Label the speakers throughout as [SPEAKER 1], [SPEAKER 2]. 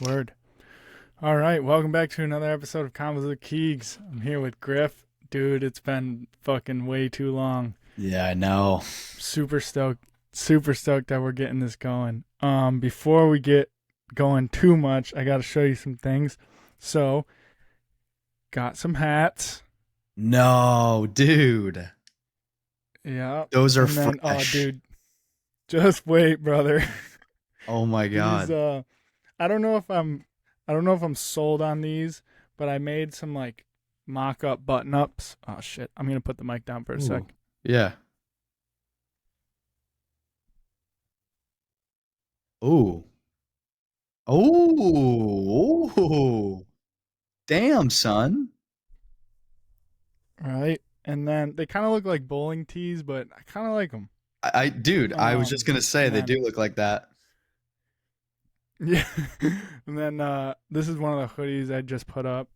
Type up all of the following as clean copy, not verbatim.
[SPEAKER 1] Word. All right, welcome back to another episode of CONVOS with KEEGS. I'm here with Griff. Dude, it's been fucking way too long.
[SPEAKER 2] Yeah, I know.
[SPEAKER 1] Super stoked that we're getting this going. Before we get going too much, I got to show you some things. So, got some hats.
[SPEAKER 2] No, dude.
[SPEAKER 1] Yeah.
[SPEAKER 2] Those are
[SPEAKER 1] And then, oh,
[SPEAKER 2] fresh.
[SPEAKER 1] dude, just wait, brother.
[SPEAKER 2] Oh my
[SPEAKER 1] These,
[SPEAKER 2] God.
[SPEAKER 1] I don't know if I'm sold on these, but I made some like mock-up button-ups. Oh shit! I'm gonna put the mic down for a
[SPEAKER 2] Ooh.
[SPEAKER 1] sec.
[SPEAKER 2] Yeah. Ooh. Oh. Ooh. Damn, son.
[SPEAKER 1] Right, and then they kind of look like bowling tees, but I kind of like them.
[SPEAKER 2] Dude, I was just gonna say
[SPEAKER 1] And
[SPEAKER 2] they
[SPEAKER 1] then
[SPEAKER 2] do look like that.
[SPEAKER 1] yeah, and then this is one of the hoodies I just put up.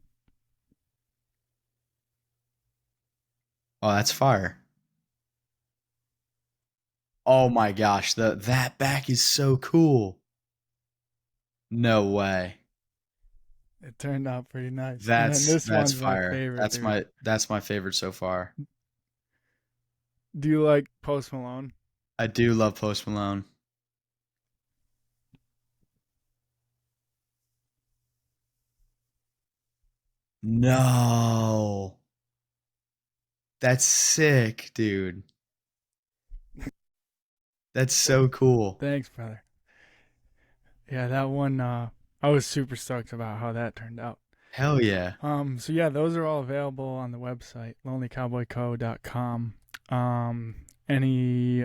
[SPEAKER 2] Oh, that's fire. Oh my gosh, that back is so cool. No way.
[SPEAKER 1] It turned out pretty nice. And then
[SPEAKER 2] That's
[SPEAKER 1] this
[SPEAKER 2] that's
[SPEAKER 1] one's my
[SPEAKER 2] fire.
[SPEAKER 1] favorite,
[SPEAKER 2] That's
[SPEAKER 1] dude.
[SPEAKER 2] my favorite so far.
[SPEAKER 1] Do you like Post Malone?
[SPEAKER 2] I do love Post Malone. No. That's sick, dude. That's so cool.
[SPEAKER 1] Thanks, brother. Yeah, that one. I was super stoked about how that turned out.
[SPEAKER 2] Hell yeah.
[SPEAKER 1] So yeah, those are all available on the website, lonelycowboyco.com. Any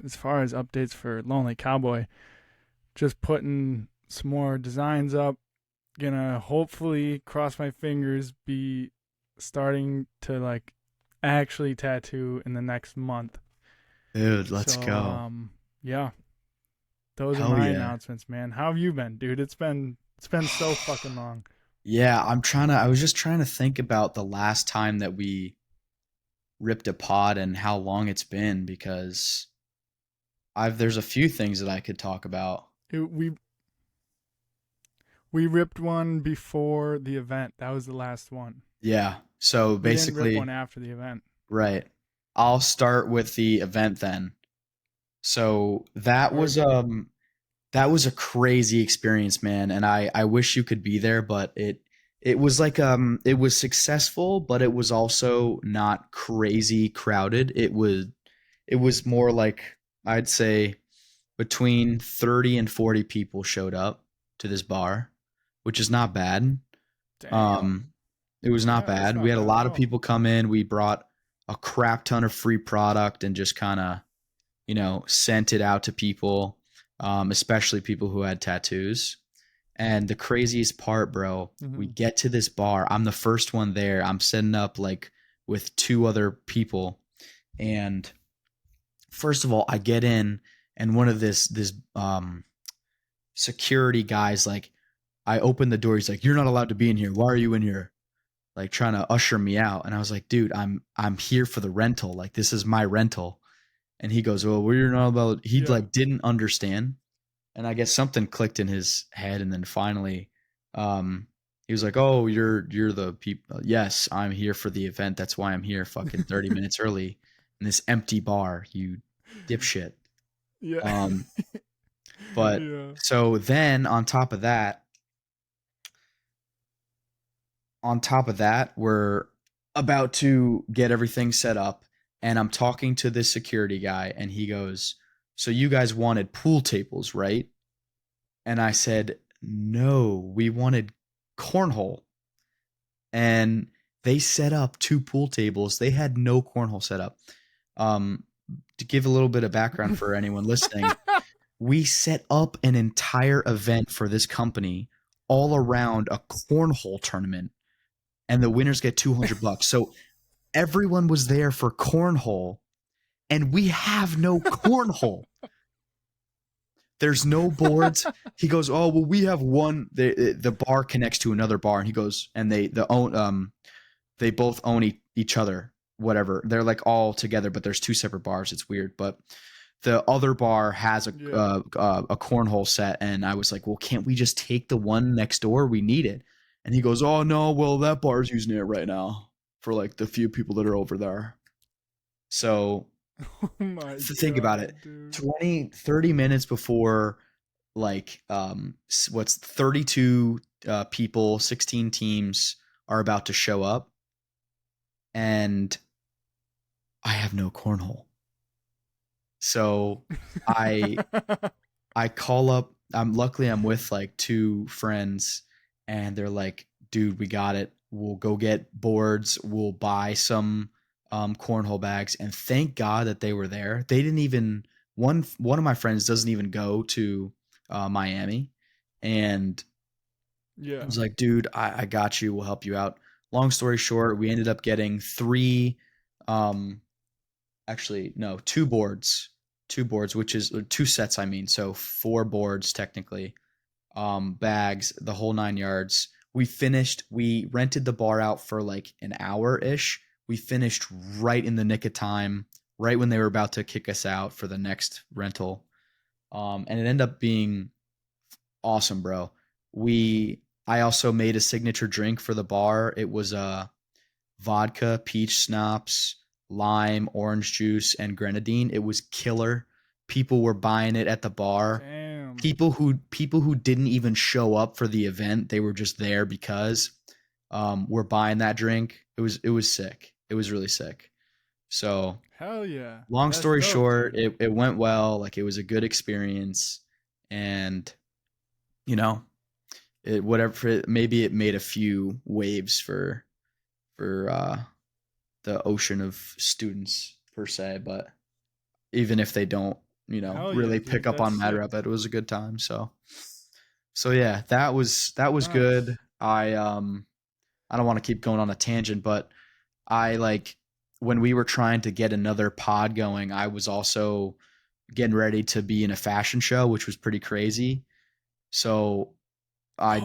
[SPEAKER 1] as far as updates for Lonely Cowboy, just putting some more designs up. Gonna hopefully cross my fingers be starting to like actually tattoo in the next month.
[SPEAKER 2] Dude, let's
[SPEAKER 1] So
[SPEAKER 2] go.
[SPEAKER 1] yeah, those are
[SPEAKER 2] Hell
[SPEAKER 1] my
[SPEAKER 2] yeah.
[SPEAKER 1] announcements, man. How have you been, dude? It's been so fucking long.
[SPEAKER 2] Yeah, I was just trying to think about the last time that we ripped a pod and how long it's been because there's a few things that I could talk about.
[SPEAKER 1] We ripped one before the event. That was the last one.
[SPEAKER 2] Yeah. So
[SPEAKER 1] We didn't rip
[SPEAKER 2] basically,
[SPEAKER 1] one after the event.
[SPEAKER 2] right. I'll start with the event then. So
[SPEAKER 1] Word.
[SPEAKER 2] that was a crazy experience, man, and I wish you could be there, but it was like it was successful, but it was also not crazy crowded. It was more like I'd say between 30 and 40 people showed up to this bar, which is not bad.
[SPEAKER 1] Damn.
[SPEAKER 2] Um it was not
[SPEAKER 1] Yeah, that's
[SPEAKER 2] bad. We
[SPEAKER 1] not
[SPEAKER 2] had a
[SPEAKER 1] bad at
[SPEAKER 2] lot of
[SPEAKER 1] all.
[SPEAKER 2] people come in. We brought a crap ton of free product and just kind of sent it out to people, especially people who had tattoos. And the craziest part, bro, we
[SPEAKER 1] Mm-hmm.
[SPEAKER 2] get to this bar. I'm the first one there. I'm setting up like with two other people. And first of all, I get in and one of this security guys like I open the door. He's like, "You're not allowed to be in here. Why are you in here?" Like trying to usher me out. And I was like, "Dude, I'm here for the rental. Like this is my rental." And he goes, "Well, we're not about." He
[SPEAKER 1] Yeah.
[SPEAKER 2] like didn't understand, and I guess something clicked in his head, and then finally, he was like, "Oh, you're the people. Yes, I'm here for the event. That's why I'm here. Fucking 30 minutes early in this empty bar. You dipshit."
[SPEAKER 1] Yeah.
[SPEAKER 2] Um, but
[SPEAKER 1] Yeah.
[SPEAKER 2] so then on top of that, we're about to get everything set up, and I'm talking to this security guy, and he goes, "So you guys wanted pool tables, right?" And I said, "No, we wanted cornhole." And they set up two pool tables. They had no cornhole set up. Um, to give a little bit of background for anyone listening, we set up an entire event for this company all around a cornhole tournament, and the winners get $200. So everyone was there for cornhole, and we have no cornhole. There's no boards. He goes, "Oh well, we have one. The bar connects to another bar," and he goes, and they both own each other. Whatever. They're like all together, but there's two separate bars. It's weird, but the other bar has
[SPEAKER 1] Yeah.
[SPEAKER 2] a cornhole set, and I was like, well, can't we just take the one next door? We need it. And he goes, oh no, well that bar's using it right now for like the few people that are over there. So
[SPEAKER 1] Oh my
[SPEAKER 2] think about it.
[SPEAKER 1] god, dude.
[SPEAKER 2] 20, 30 minutes before like what's 32 people, 16 teams are about to show up, and I have no cornhole. So I I call up. I'm with like two friends, and they're like, "Dude, we got it. We'll go get boards. We'll buy some cornhole bags." And thank God that they were there. They didn't even one of my friends doesn't even go to Miami, and I
[SPEAKER 1] Yeah.
[SPEAKER 2] was like, "Dude, I got you. We'll help you out." Long story short, we ended up getting three. Um, Actually, no, two boards, which is two sets. I mean, so four boards technically, bags, the whole 9 yards. We finished. We rented the bar out for like an hour ish. We finished right in the nick of time, right when they were about to kick us out for the next rental. And it ended up being awesome, bro. I also made a signature drink for the bar. It was vodka, peach schnapps, lime, orange juice, and grenadine. It was killer. People were buying it at the bar.
[SPEAKER 1] Damn.
[SPEAKER 2] People who didn't even show up for the event, they were just there because were buying that drink. It was sick. It was really sick. So
[SPEAKER 1] Hell yeah.
[SPEAKER 2] long
[SPEAKER 1] That's
[SPEAKER 2] story
[SPEAKER 1] dope,
[SPEAKER 2] short,
[SPEAKER 1] dude.
[SPEAKER 2] it went well. Like it was a good experience, and you know maybe it made a few waves for the ocean of students per se, but even if they don't,
[SPEAKER 1] Hell yeah,
[SPEAKER 2] really pick
[SPEAKER 1] dude.
[SPEAKER 2] up
[SPEAKER 1] That's
[SPEAKER 2] on Mad
[SPEAKER 1] sick.
[SPEAKER 2] Rabbit, it was a good time. So yeah, that was good.
[SPEAKER 1] Nice.
[SPEAKER 2] I don't want to keep going on a tangent, but I like when we were trying to get another pod going, I was also getting ready to be in a fashion show, which was pretty crazy. So
[SPEAKER 1] Oh,
[SPEAKER 2] I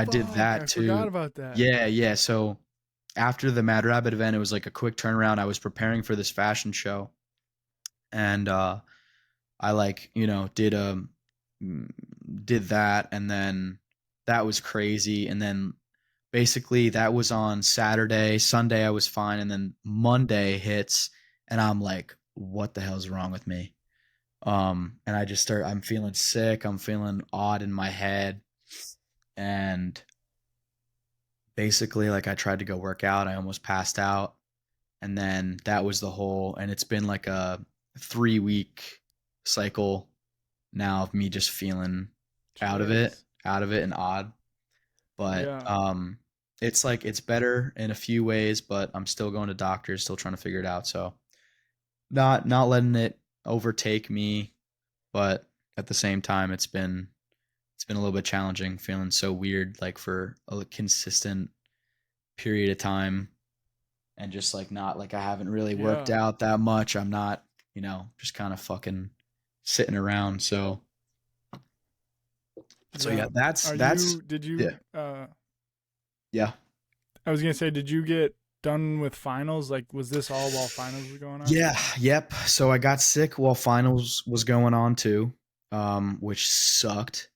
[SPEAKER 2] did
[SPEAKER 1] fuck.
[SPEAKER 2] that
[SPEAKER 1] I forgot
[SPEAKER 2] too.
[SPEAKER 1] about that.
[SPEAKER 2] Yeah, yeah. So after the Mad Rabbit event, it was like a quick turnaround. I was preparing for this fashion show, and I like mm, did that, and then that was crazy, and then basically that was on Saturday. Sunday I was fine, and then Monday hits, and I'm like, what the hell's wrong with me? And I'm feeling sick. I'm feeling odd in my head, and basically like I tried to go work out. I almost passed out, and then that was the whole. And it's been like a 3 week cycle now of me just feeling
[SPEAKER 1] Jeez.
[SPEAKER 2] out of it and odd. But
[SPEAKER 1] Yeah.
[SPEAKER 2] it's like it's better in a few ways, but I'm still going to doctors, still trying to figure it out. So not letting it overtake me, but at the same time it's been a little bit challenging, feeling so weird like for a consistent period of time, and just like not like I haven't really worked
[SPEAKER 1] Yeah.
[SPEAKER 2] out that much. I'm not, just kind of fucking sitting around. So yeah,
[SPEAKER 1] Yeah.
[SPEAKER 2] that's
[SPEAKER 1] Are
[SPEAKER 2] that's
[SPEAKER 1] you, did
[SPEAKER 2] yeah.
[SPEAKER 1] you,
[SPEAKER 2] Yeah.
[SPEAKER 1] I was going to say, did you get done with finals? Like, was this all while finals were going on?
[SPEAKER 2] Yeah, yep. So I got sick while finals was going on too, which sucked.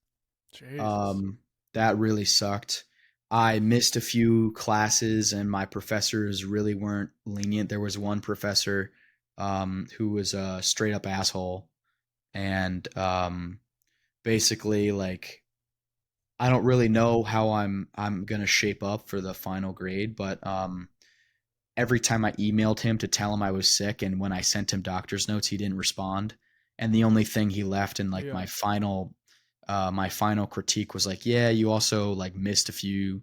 [SPEAKER 1] Jesus.
[SPEAKER 2] Um, that really sucked. I missed a few classes, and my professors really weren't lenient. There was one professor who was a straight up asshole, and basically like I don't really know how I'm gonna shape up for the final grade, but every time I emailed him to tell him I was sick, and when I sent him doctor's notes, he didn't respond. And the only thing he left in like
[SPEAKER 1] Yeah.
[SPEAKER 2] my final critique was like, yeah, you also like missed a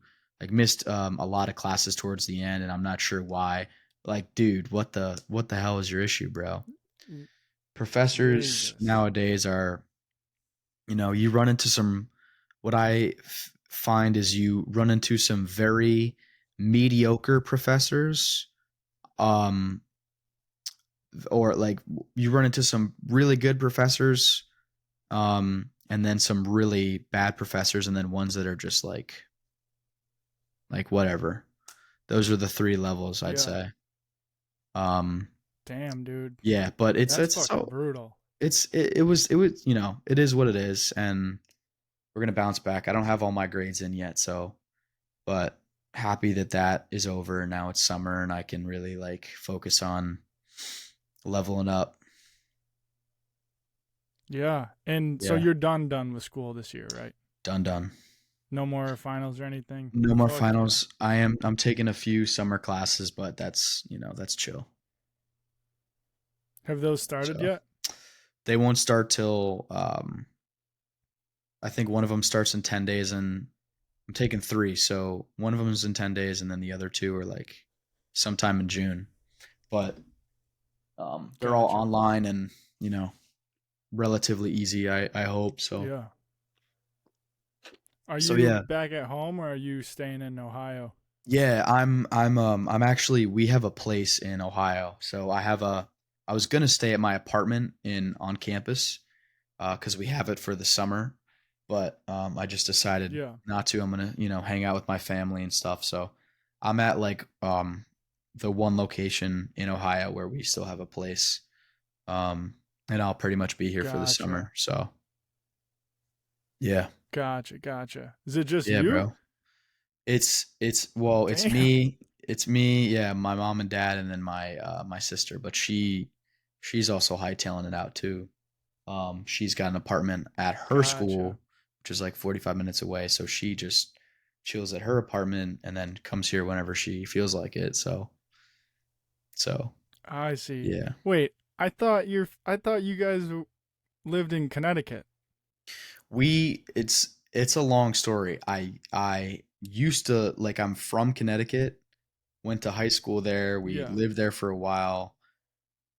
[SPEAKER 2] lot of classes towards the end, and I'm not sure why. Like, dude, what the hell is your issue, bro? Professors
[SPEAKER 1] Jesus.
[SPEAKER 2] nowadays are, you run into some, what I find is you run into some very mediocre professors, um, or like you run into some really good professors, and then some really bad professors, and then ones that are just like whatever. Those are the three levels I'd
[SPEAKER 1] Yeah.
[SPEAKER 2] say. Um,
[SPEAKER 1] Damn, dude.
[SPEAKER 2] yeah, but it's
[SPEAKER 1] That's
[SPEAKER 2] it's
[SPEAKER 1] fucking
[SPEAKER 2] so
[SPEAKER 1] brutal.
[SPEAKER 2] it was it is what it is, and we're gonna bounce back. I don't have all my grades in yet, so but happy that that is over. Now it's summer, and I can really like focus on leveling up.
[SPEAKER 1] Yeah. And so
[SPEAKER 2] Yeah,
[SPEAKER 1] you're done with school this year, right?
[SPEAKER 2] done.
[SPEAKER 1] No more finals or anything?
[SPEAKER 2] No more
[SPEAKER 1] Fuck yeah.
[SPEAKER 2] finals. I'm taking a few summer classes, but that's chill.
[SPEAKER 1] Have those started
[SPEAKER 2] So
[SPEAKER 1] yet?
[SPEAKER 2] they won't start till I think one of them starts in 10 days, and I'm taking three. So one of them is in 10 days, and then the other two are like sometime in June. But they're all
[SPEAKER 1] Gotcha.
[SPEAKER 2] online and you know relatively easy. I hope so.
[SPEAKER 1] Yeah. Are
[SPEAKER 2] So
[SPEAKER 1] you
[SPEAKER 2] yeah,
[SPEAKER 1] back at home or are you staying in Ohio?
[SPEAKER 2] yeah. I'm actually we have a place in Ohio. So I was gonna stay at my apartment in on campus because we have it for the summer, but I just decided
[SPEAKER 1] Yeah.
[SPEAKER 2] not to. I'm gonna hang out with my family and stuff. So I'm at like the one location in Ohio where we still have a place, um, and I'll pretty much be here for the
[SPEAKER 1] Gotcha.
[SPEAKER 2] summer. So yeah,
[SPEAKER 1] Gotcha. Is it just
[SPEAKER 2] yeah,
[SPEAKER 1] you?
[SPEAKER 2] bro. Well, it's
[SPEAKER 1] Damn.
[SPEAKER 2] me. It's me, yeah, my mom and dad, and then my sister. But she's also hightailing it out too. She's got an apartment at her
[SPEAKER 1] Gotcha.
[SPEAKER 2] school, which is like 45 minutes away. So she just chills at her apartment and then comes here whenever she feels like it. So
[SPEAKER 1] I see.
[SPEAKER 2] yeah.
[SPEAKER 1] Wait, I thought you guys lived in Connecticut.
[SPEAKER 2] It's a long story. I used to like I'm from Connecticut, went to high school there. We
[SPEAKER 1] Yeah.
[SPEAKER 2] lived there for a while.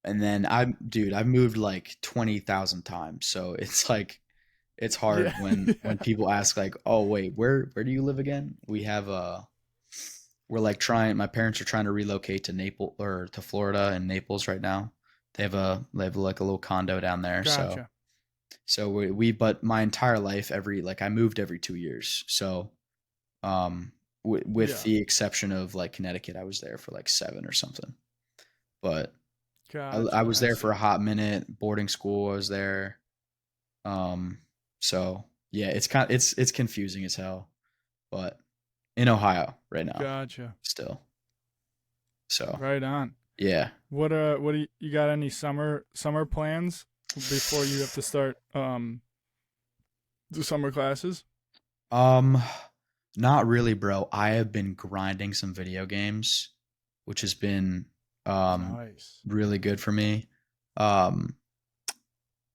[SPEAKER 2] And then I've moved like 20,000 times. So it's like it's hard
[SPEAKER 1] Yeah.
[SPEAKER 2] when
[SPEAKER 1] Yeah.
[SPEAKER 2] people ask like, "Oh, wait, where do you live again?" We're like trying my parents are trying to relocate to Naples or to Florida and Naples right now. They have like a little condo down there. So
[SPEAKER 1] Gotcha.
[SPEAKER 2] so we but my entire life every like I moved every 2 years. So with
[SPEAKER 1] Yeah.
[SPEAKER 2] the exception of like Connecticut, I was there for like 7 or something. But I
[SPEAKER 1] Gotcha.
[SPEAKER 2] was
[SPEAKER 1] I
[SPEAKER 2] there for a
[SPEAKER 1] see.
[SPEAKER 2] hot minute. Boarding school, I was there. Um, so yeah, it's confusing as hell, but in Ohio right now
[SPEAKER 1] Gotcha.
[SPEAKER 2] still. So
[SPEAKER 1] Right on.
[SPEAKER 2] yeah.
[SPEAKER 1] What do you got any summer plans before you have to start the summer classes?
[SPEAKER 2] Um, not really, bro. I have been grinding some video games, which has been
[SPEAKER 1] Nice.
[SPEAKER 2] really good for me. Um,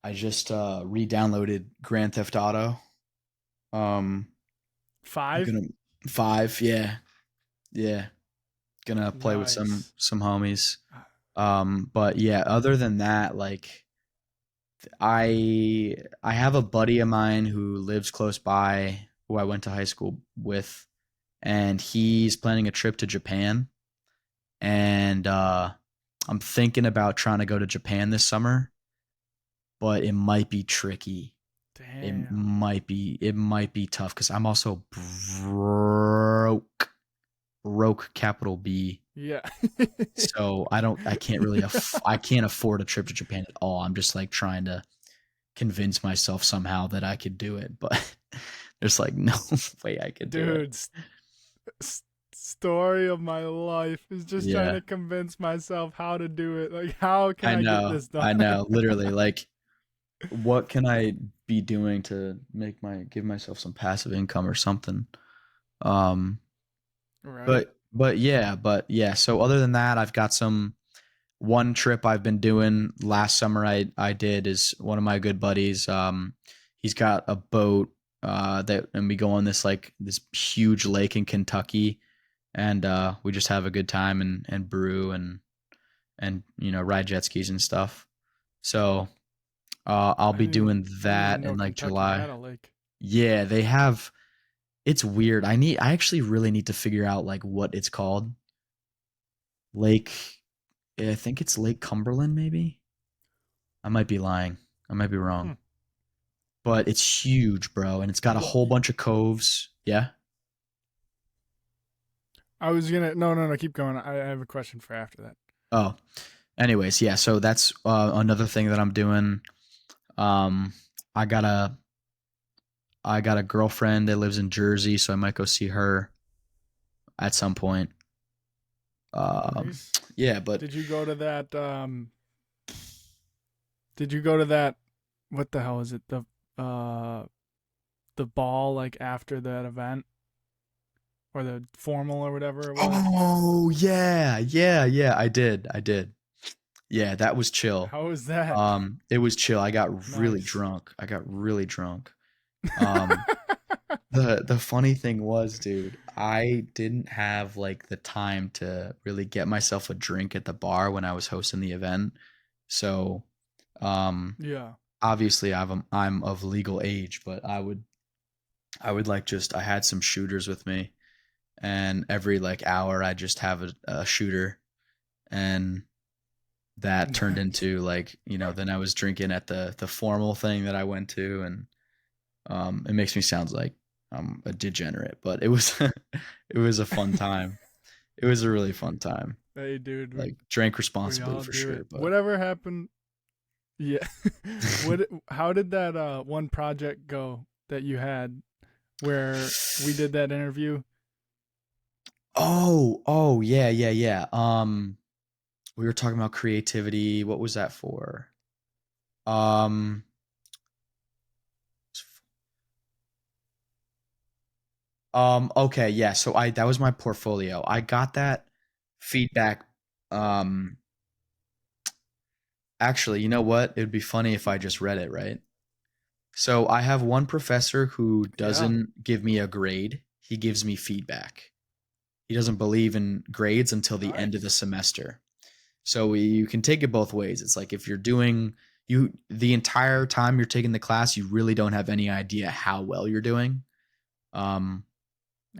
[SPEAKER 2] I just re-downloaded Grand Theft Auto. Um, I'm
[SPEAKER 1] 5?
[SPEAKER 2] gonna 5, yeah, yeah. Gonna play with
[SPEAKER 1] Nice.
[SPEAKER 2] some homies. But yeah, other than that, like I have a buddy of mine who lives close by who I went to high school with, and he's planning a trip to Japan. And I'm thinking about trying to go to Japan this summer, but it might be tricky.
[SPEAKER 1] Damn.
[SPEAKER 2] It might be tough because I'm also broke capital B.
[SPEAKER 1] Yeah.
[SPEAKER 2] So I can't really I can't afford a trip to Japan at all. I'm just like trying to convince myself somehow that I could do it, but there's like no way I could do it.
[SPEAKER 1] Dude, story of my life is just trying
[SPEAKER 2] Yeah.
[SPEAKER 1] to convince myself how to do it. Like, how can I get this done?
[SPEAKER 2] I know, literally like what can I be doing to give myself some passive income or something? Um
[SPEAKER 1] Right.
[SPEAKER 2] but yeah, so other than that, I've got some one trip I've been doing last summer I did is one of my good buddies. He's got a boat that and we go on this huge lake in Kentucky and we just have a good time and brew and ride jet skis and stuff. So I'll be doing
[SPEAKER 1] I didn't
[SPEAKER 2] that
[SPEAKER 1] even
[SPEAKER 2] in
[SPEAKER 1] know
[SPEAKER 2] like
[SPEAKER 1] Kentucky
[SPEAKER 2] July.
[SPEAKER 1] had a lake.
[SPEAKER 2] Yeah, they have it's weird. I actually really need to figure out like what it's called. Lake I think it's Lake Cumberland maybe. I might be lying. I might be
[SPEAKER 1] Hmm.
[SPEAKER 2] wrong. But it's huge, bro, and it's got a
[SPEAKER 1] Well,
[SPEAKER 2] whole bunch of coves. Yeah.
[SPEAKER 1] I was gonna no, keep going. I have a question for after that.
[SPEAKER 2] Oh. Anyways, yeah, so that's another thing that I'm doing. Um, I got a I got a girlfriend that lives in Jersey, so I might go see her at some point. Um,
[SPEAKER 1] Nice.
[SPEAKER 2] yeah, but
[SPEAKER 1] Did you go to that? Did you go to that? What the hell is it? Uh the ball like after that event or the formal or whatever it was.
[SPEAKER 2] oh yeah, I did. Yeah, that was chill.
[SPEAKER 1] How was that?
[SPEAKER 2] It was chill. I got really
[SPEAKER 1] Nice.
[SPEAKER 2] drunk. I got really drunk. Um, the funny thing was, dude, I didn't have like the time to really get myself a drink at the bar when I was hosting the event. So, um,
[SPEAKER 1] Yeah.
[SPEAKER 2] obviously I'm of legal age, but I would like just I had some shooters with me, and every like hour I just have a shooter, and that turned
[SPEAKER 1] Nice.
[SPEAKER 2] into like then I was drinking at the formal thing that I went to, and it makes me sound like I'm a degenerate, but it was it was a fun time. It was a really fun time.
[SPEAKER 1] Hey, dude,
[SPEAKER 2] Like drank
[SPEAKER 1] we
[SPEAKER 2] responsibly
[SPEAKER 1] all
[SPEAKER 2] for
[SPEAKER 1] do it.
[SPEAKER 2] sure, but
[SPEAKER 1] Whatever happened? Yeah. What? How did that one project go that you had where we did that interview?
[SPEAKER 2] oh yeah. We were talking about creativity. What was that for? Um, okay, yeah. So I that was my portfolio. I got that feedback. Um, actually, you know what? It would be funny if I just read it, right? So I have one professor who
[SPEAKER 1] Yeah.
[SPEAKER 2] doesn't give me a grade. He gives me feedback. He doesn't believe in grades until the end of the
[SPEAKER 1] Nice.
[SPEAKER 2] semester. So you can take it both ways. It's like if you're doing you the entire time you're taking the class, you really don't have any idea how well you're doing. Um,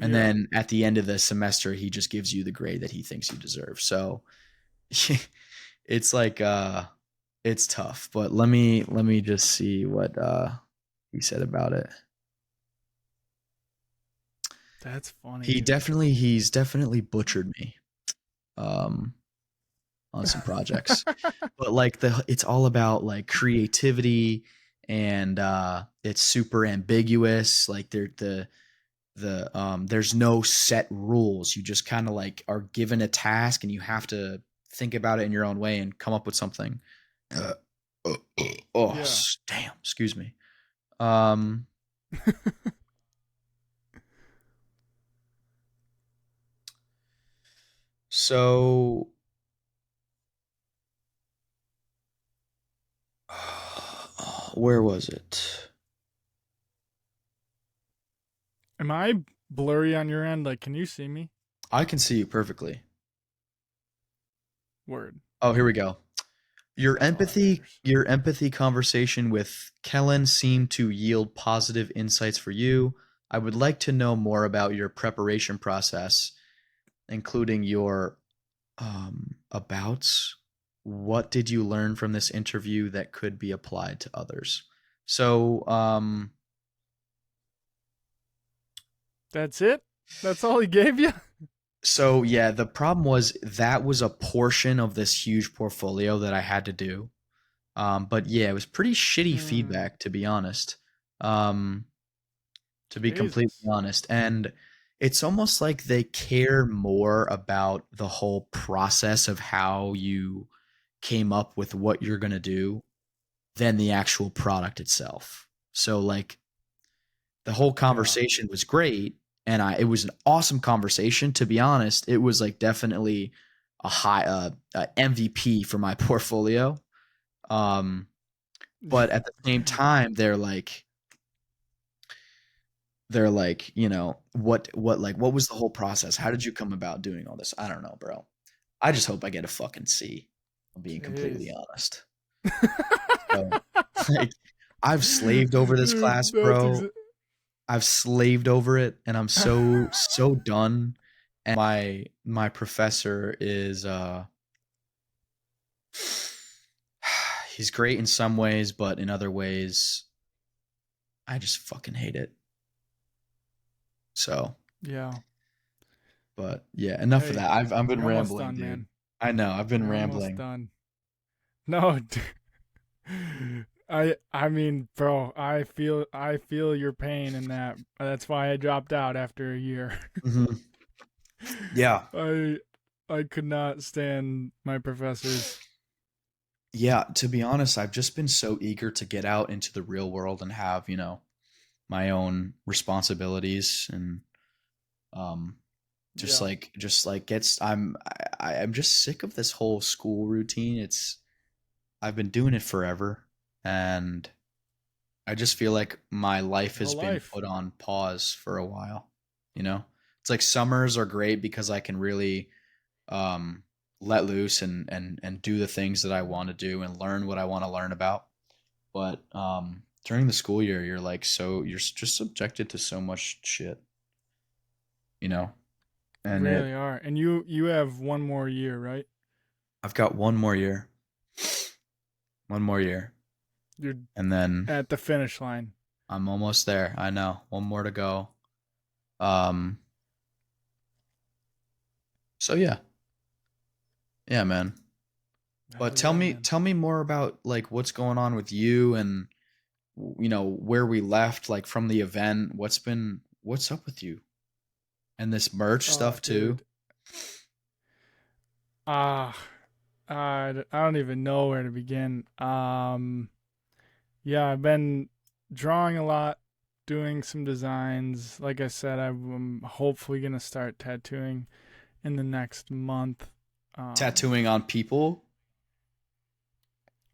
[SPEAKER 2] and
[SPEAKER 1] Yeah.
[SPEAKER 2] then at the end of the semester, he just gives you the grade that he thinks you deserve. So it's like it's tough. But let me just see what he said about it.
[SPEAKER 1] That's funny, dude.
[SPEAKER 2] He's definitely butchered me um on some projects. But like it's all about like creativity, and it's super ambiguous. Like there's no set rules. You just kind of like are given a task and you have to think about it in your own way and come up with something. Uh, oh,
[SPEAKER 1] Yeah.
[SPEAKER 2] damn, excuse me. Um so where was it?
[SPEAKER 1] Am I blurry on your end? Like, can you see me?
[SPEAKER 2] I can see you perfectly.
[SPEAKER 1] Word.
[SPEAKER 2] Oh, here we go.
[SPEAKER 1] That's all that matters.
[SPEAKER 2] Your empathy conversation with Kellen seemed to yield positive insights for you. I would like to know more about your preparation process, including your abouts. What did you learn from this interview that could be applied to others? So,
[SPEAKER 1] That's it? That's all he gave you?
[SPEAKER 2] so yeah, the problem was that was a portion of this huge portfolio that I had to do. But yeah, it was pretty shitty
[SPEAKER 1] Hmm.
[SPEAKER 2] feedback, to be honest. Um, to be completely
[SPEAKER 1] Jesus.
[SPEAKER 2] honest. And it's almost like they care more about the whole process of how you came up with what you're going to do than the actual product itself. So like the whole
[SPEAKER 1] Yeah.
[SPEAKER 2] conversation was great, and it was an awesome conversation. To be honest, it was like definitely a high MVP for my portfolio. Um, but at the same time, they're like, what was the whole process? How did you come about doing all this? I don't know, bro. I just hope I get a fucking C. I'm being completely
[SPEAKER 1] Jeez.
[SPEAKER 2] honest. So, like, I've slaved over this
[SPEAKER 1] Dude,
[SPEAKER 2] class, bro.
[SPEAKER 1] that's
[SPEAKER 2] I've slaved over it, and I'm so done. And my professor is he's great in some ways, but in other ways, I just fucking hate it. So,
[SPEAKER 1] yeah.
[SPEAKER 2] but yeah, enough of
[SPEAKER 1] Hey,
[SPEAKER 2] that. I've been
[SPEAKER 1] you're almost
[SPEAKER 2] rambling,
[SPEAKER 1] done,
[SPEAKER 2] dude.
[SPEAKER 1] man.
[SPEAKER 2] I know, I've been
[SPEAKER 1] You're almost
[SPEAKER 2] rambling.
[SPEAKER 1] done. No, I mean, bro, I feel your pain in that. That's why I dropped out after a year.
[SPEAKER 2] Hmm. Yeah.
[SPEAKER 1] I I could not stand my professors.
[SPEAKER 2] Yeah, to be honest, I've just been so eager to get out into the real world and have, my own responsibilities and um
[SPEAKER 1] Yeah.
[SPEAKER 2] just like gets I'm just sick of this whole school routine. It's I've been doing it forever, and I just feel like my life
[SPEAKER 1] Your
[SPEAKER 2] has
[SPEAKER 1] whole
[SPEAKER 2] been
[SPEAKER 1] life.
[SPEAKER 2] put on pause for a while, you know? It's like summers are great because I can really um let loose and do the things that I want to do and learn what I want to learn about. But during the school year, you're just subjected to so much shit, you know?
[SPEAKER 1] You
[SPEAKER 2] And
[SPEAKER 1] really are. And you have one more year, right?
[SPEAKER 2] I've got one more year. One more year.
[SPEAKER 1] You're
[SPEAKER 2] And then
[SPEAKER 1] at the finish line.
[SPEAKER 2] I'm almost there. I know. One more to go. Um so yeah. Yeah, man. But
[SPEAKER 1] Hell yeah, man.
[SPEAKER 2] tell me more about like what's going on with you and where we left like from the event. What's up with you? And this merch
[SPEAKER 1] Oh,
[SPEAKER 2] stuff too.
[SPEAKER 1] dude. Ah, I don't even know where to begin. Yeah, I've been drawing a lot, doing some designs. Like I said, I'm hopefully gonna start tattooing in the next month. Um,
[SPEAKER 2] Tattooing on people?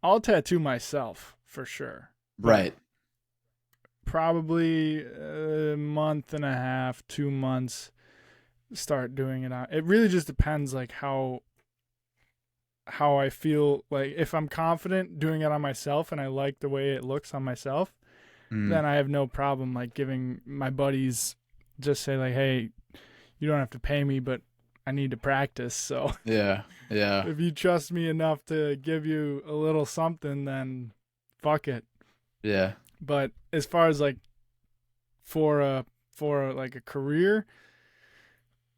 [SPEAKER 1] I'll tattoo myself for sure, but
[SPEAKER 2] Right.
[SPEAKER 1] probably a month and a half, 2 months, start doing it out. It really just depends, like how I feel. Like if I'm confident doing it on myself and I like the way it looks on myself,
[SPEAKER 2] Mm.
[SPEAKER 1] then I have no problem like giving my buddies, just say like, hey, you don't have to pay me, but I need to practice. So
[SPEAKER 2] Yeah. Yeah.
[SPEAKER 1] if you trust me enough to give you a little something, then fuck it.
[SPEAKER 2] Yeah.
[SPEAKER 1] But as far as like like a career,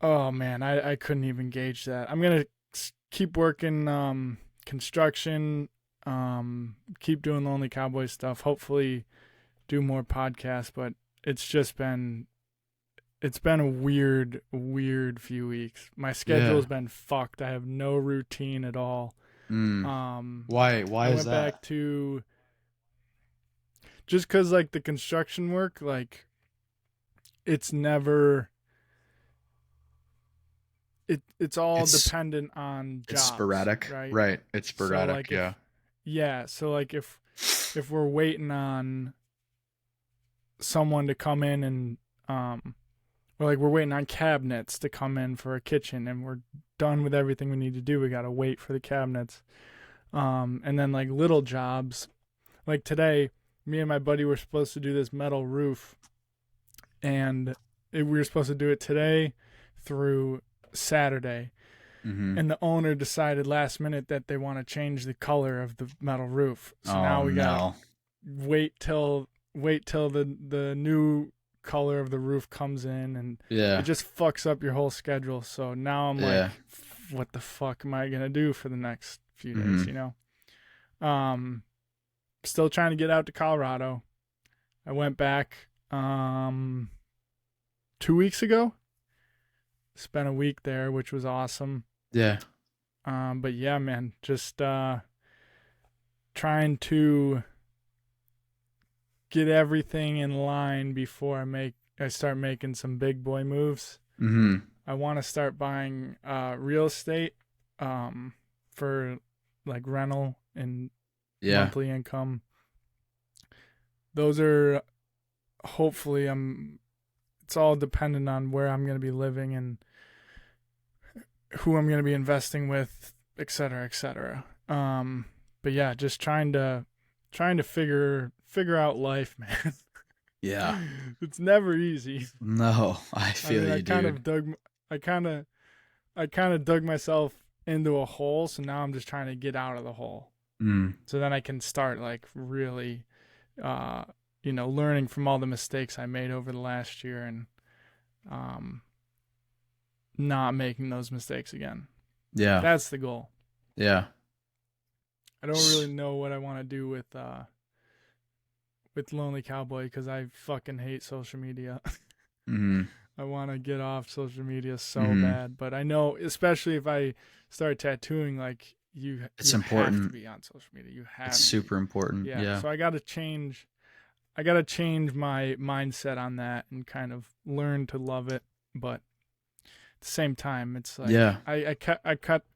[SPEAKER 1] oh man, I couldn't even gauge that. I'm gonna keep working construction, keep doing Lonely Cowboy stuff. Hopefully, do more podcasts. But it's just been it's been a weird few weeks. My schedule
[SPEAKER 2] Yeah.
[SPEAKER 1] has been fucked. I have no routine at all.
[SPEAKER 2] Mm.
[SPEAKER 1] Um,
[SPEAKER 2] Why
[SPEAKER 1] I
[SPEAKER 2] is
[SPEAKER 1] went
[SPEAKER 2] that?
[SPEAKER 1] back to just because like the construction work, like it's never it's all
[SPEAKER 2] It's
[SPEAKER 1] dependent on
[SPEAKER 2] it's
[SPEAKER 1] jobs,
[SPEAKER 2] sporadic.
[SPEAKER 1] right?
[SPEAKER 2] Right. It's
[SPEAKER 1] So
[SPEAKER 2] sporadic,
[SPEAKER 1] like
[SPEAKER 2] yeah.
[SPEAKER 1] if we're waiting on someone to come in and or like we're waiting on cabinets to come in for a kitchen and we're done with everything we need to do, we got to wait for the cabinets. And then like little jobs, like today, me and my buddy were supposed to do this metal roof, and we were supposed to do it today through Saturday.
[SPEAKER 2] Mm-hmm.
[SPEAKER 1] And the owner decided last minute that they want to change the color of the metal roof. So
[SPEAKER 2] Oh
[SPEAKER 1] now we gotta
[SPEAKER 2] no.
[SPEAKER 1] wait till the new color of the roof comes in, and it
[SPEAKER 2] Yeah.
[SPEAKER 1] just fucks up your whole schedule. So now I'm
[SPEAKER 2] Yeah.
[SPEAKER 1] like, what the fuck am I gonna do for the next few days?
[SPEAKER 2] Mm-hmm.
[SPEAKER 1] Um, Still trying to get out to Colorado. I went back 2 weeks ago. Spent a week there, which was awesome.
[SPEAKER 2] Yeah.
[SPEAKER 1] But yeah, man, just trying to get everything in line before I start making some big boy moves.
[SPEAKER 2] Mm-hmm.
[SPEAKER 1] I want to start buying real estate for like rental and
[SPEAKER 2] Yeah.
[SPEAKER 1] monthly income. Those are hopefully I'm it's all dependent on where I'm going to be living and who I'm going to be investing with, et cetera, et cetera. But yeah, just trying to figure out life, man.
[SPEAKER 2] Yeah.
[SPEAKER 1] It's never easy.
[SPEAKER 2] No, I
[SPEAKER 1] I
[SPEAKER 2] feel
[SPEAKER 1] mean,
[SPEAKER 2] you, dude.
[SPEAKER 1] I kind of I kind of dug myself into a hole, so now I'm just trying to get out of the hole.
[SPEAKER 2] Mm.
[SPEAKER 1] So then I can start like really uh learning from all the mistakes I made over the last year and um not making those mistakes again.
[SPEAKER 2] Yeah.
[SPEAKER 1] That's the goal.
[SPEAKER 2] Yeah.
[SPEAKER 1] I don't really know what I want to do with with Lonely Cowboy because I fucking hate social media.
[SPEAKER 2] Mm-hmm.
[SPEAKER 1] I want to get off social media so
[SPEAKER 2] Mm-hmm.
[SPEAKER 1] bad, but I know, especially if I start tattooing, like
[SPEAKER 2] It's
[SPEAKER 1] you have to
[SPEAKER 2] important.
[SPEAKER 1] be on social media. You
[SPEAKER 2] It's
[SPEAKER 1] have to be.
[SPEAKER 2] super important.
[SPEAKER 1] Yeah.
[SPEAKER 2] Yeah.
[SPEAKER 1] So I got to change. I got to change my mindset on that and kind of learn to love it. But at the same time, it's like
[SPEAKER 2] Yeah.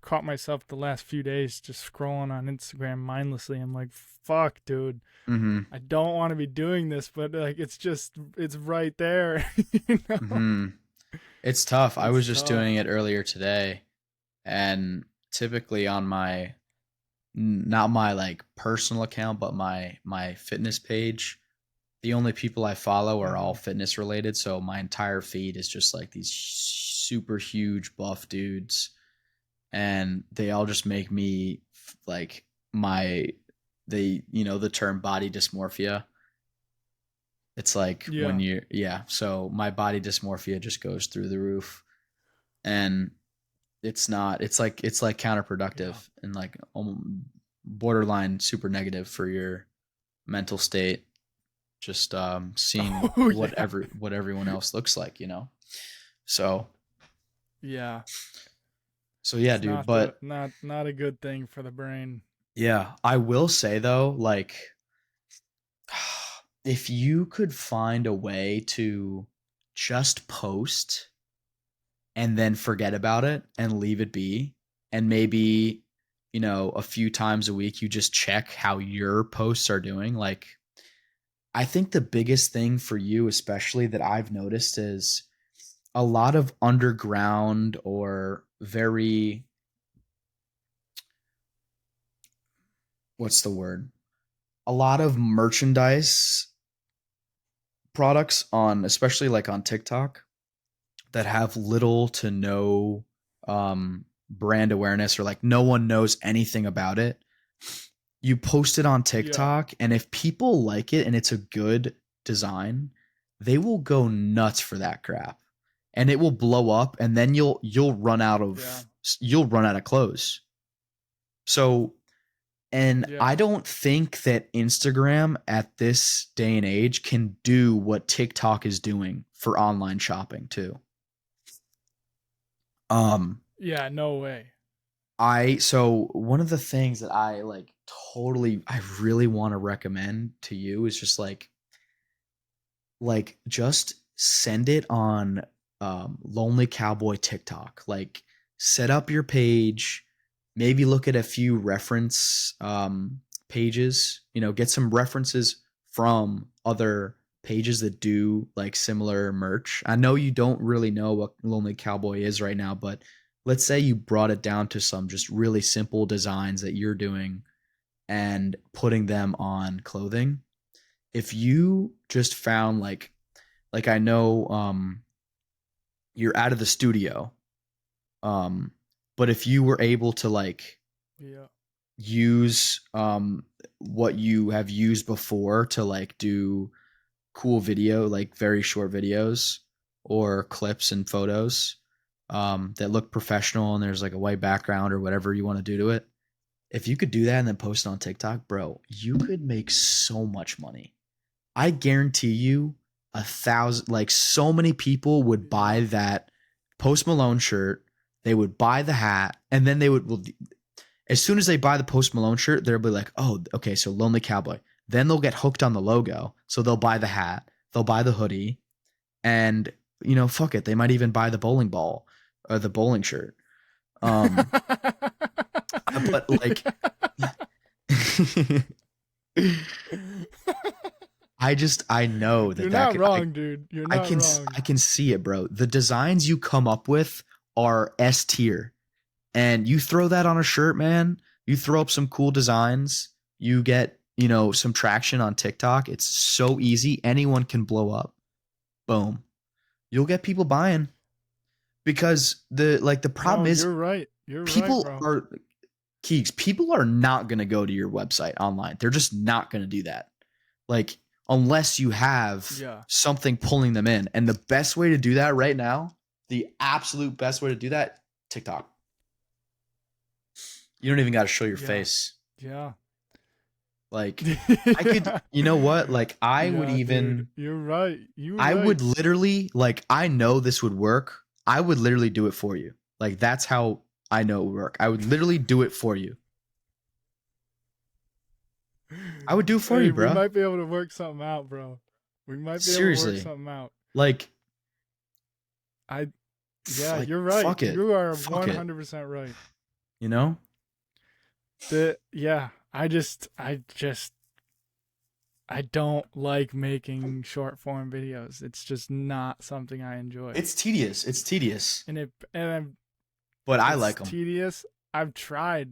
[SPEAKER 1] caught myself the last few days just scrolling on Instagram mindlessly. I'm like, fuck, dude.
[SPEAKER 2] Mm-hmm.
[SPEAKER 1] I don't want to be doing this, but like it's right there.
[SPEAKER 2] Mm-hmm. It's tough. I was
[SPEAKER 1] It's
[SPEAKER 2] just
[SPEAKER 1] tough.
[SPEAKER 2] doing it earlier today, and typically on my not my like personal account, but my fitness page, the only people I follow are all
[SPEAKER 1] Mm-hmm.
[SPEAKER 2] fitness related. So my entire feed is just like these super huge buff dudes, and they all just make me like my they the term body dysmorphia. It's like when
[SPEAKER 1] Yeah.
[SPEAKER 2] you yeah. So my body dysmorphia just goes through the roof, and it's like
[SPEAKER 1] Yeah.
[SPEAKER 2] counterproductive and like borderline super negative for your mental state, just seeing
[SPEAKER 1] Oh yeah.
[SPEAKER 2] what everyone else looks like. So
[SPEAKER 1] Yeah.
[SPEAKER 2] yeah,
[SPEAKER 1] It's
[SPEAKER 2] dude.
[SPEAKER 1] not the
[SPEAKER 2] But
[SPEAKER 1] not a good thing for the brain.
[SPEAKER 2] yeah, I will say though, like if you could find a way to just post and then forget about it and leave it be, and maybe a few times a week you just check how your posts are doing. Like, I think the biggest thing for you especially that I've noticed is a lot of underground or very, what's the word, a lot of merchandise products on, especially like on TikTok, that have little to no brand awareness, or like no one knows anything about it. You post it on
[SPEAKER 1] Yeah.
[SPEAKER 2] TikTok, and if people like it and it's a good design, they will go nuts for that crap. And it will blow up, and then you'll run out
[SPEAKER 1] Yeah.
[SPEAKER 2] of clothes. So, and
[SPEAKER 1] Yeah.
[SPEAKER 2] I don't think that Instagram at this day and age can do what TikTok is doing for online shopping too. Um
[SPEAKER 1] Yeah, no way.
[SPEAKER 2] so one of the things that I really want to recommend to you is just just send it on Lonely Cowboy TikTok. Like, set up your page, maybe look at a few reference pages, get some references from other pages that do like similar merch. I know you don't really know what Lonely Cowboy is right now, but let's say you brought it down to some just really simple designs that you're doing and putting them on clothing. If you just found I know you're out of the studio, um but if you were able to
[SPEAKER 1] Yeah.
[SPEAKER 2] use what you have used before to do cool video, like very short videos or clips and photos that look professional, and there's like a white background or whatever you want to do to it. If you could do that and then post it on TikTok, bro, you could make so much money. I guarantee you 1,000, like so many people would buy
[SPEAKER 1] Yeah.
[SPEAKER 2] that Post Malone shirt. They would buy the hat, and then as soon as they buy the Post Malone shirt, they'll be like, oh, okay, so Lonely Cowboy. Then they'll get hooked on the logo. So they'll buy the hat, they'll buy the hoodie, and fuck it. They might even buy the bowling ball or the bowling shirt. Um, but like, I know
[SPEAKER 1] You're
[SPEAKER 2] that
[SPEAKER 1] not
[SPEAKER 2] could,
[SPEAKER 1] wrong, dude. You're
[SPEAKER 2] I
[SPEAKER 1] not
[SPEAKER 2] can
[SPEAKER 1] wrong.
[SPEAKER 2] I can see it, bro. The designs you come up with are S tier. And you throw that on a shirt, man, you throw up some cool designs, you get, some traction on TikTok. It's so easy. Anyone can blow up. Boom. You'll get people buying, because the
[SPEAKER 1] No,
[SPEAKER 2] problem is
[SPEAKER 1] you're right. You're right,
[SPEAKER 2] people
[SPEAKER 1] bro.
[SPEAKER 2] are Keeks, people are not going to go to your website online. They're just not going to do that. Like, unless you have
[SPEAKER 1] Yeah.
[SPEAKER 2] something pulling them in. And the best way to do that right now, the absolute best way to do that, TikTok. You don't even got to show your
[SPEAKER 1] Yeah.
[SPEAKER 2] face.
[SPEAKER 1] Yeah.
[SPEAKER 2] Like I could, you know what? Like I would
[SPEAKER 1] Yeah, dude,
[SPEAKER 2] even,
[SPEAKER 1] you're right. You're
[SPEAKER 2] I
[SPEAKER 1] right.
[SPEAKER 2] would literally, like, I know this would work. I would literally do it for you. Like that's how I know it would work. I would literally do it for you. I would do it for
[SPEAKER 1] Hey,
[SPEAKER 2] you,
[SPEAKER 1] we
[SPEAKER 2] bro.
[SPEAKER 1] might be able to work something out, bro. We might be able to work
[SPEAKER 2] Seriously.
[SPEAKER 1] something out.
[SPEAKER 2] Like,
[SPEAKER 1] I, yeah,
[SPEAKER 2] like
[SPEAKER 1] you're right.
[SPEAKER 2] fuck it.
[SPEAKER 1] You are
[SPEAKER 2] Fuck it.
[SPEAKER 1] 100% right.
[SPEAKER 2] You know?
[SPEAKER 1] Yeah, I don't like making short form videos. It's just not something I enjoy.
[SPEAKER 2] It's tedious. It's tedious.
[SPEAKER 1] And
[SPEAKER 2] But I
[SPEAKER 1] it's
[SPEAKER 2] like them.
[SPEAKER 1] tedious. I've tried.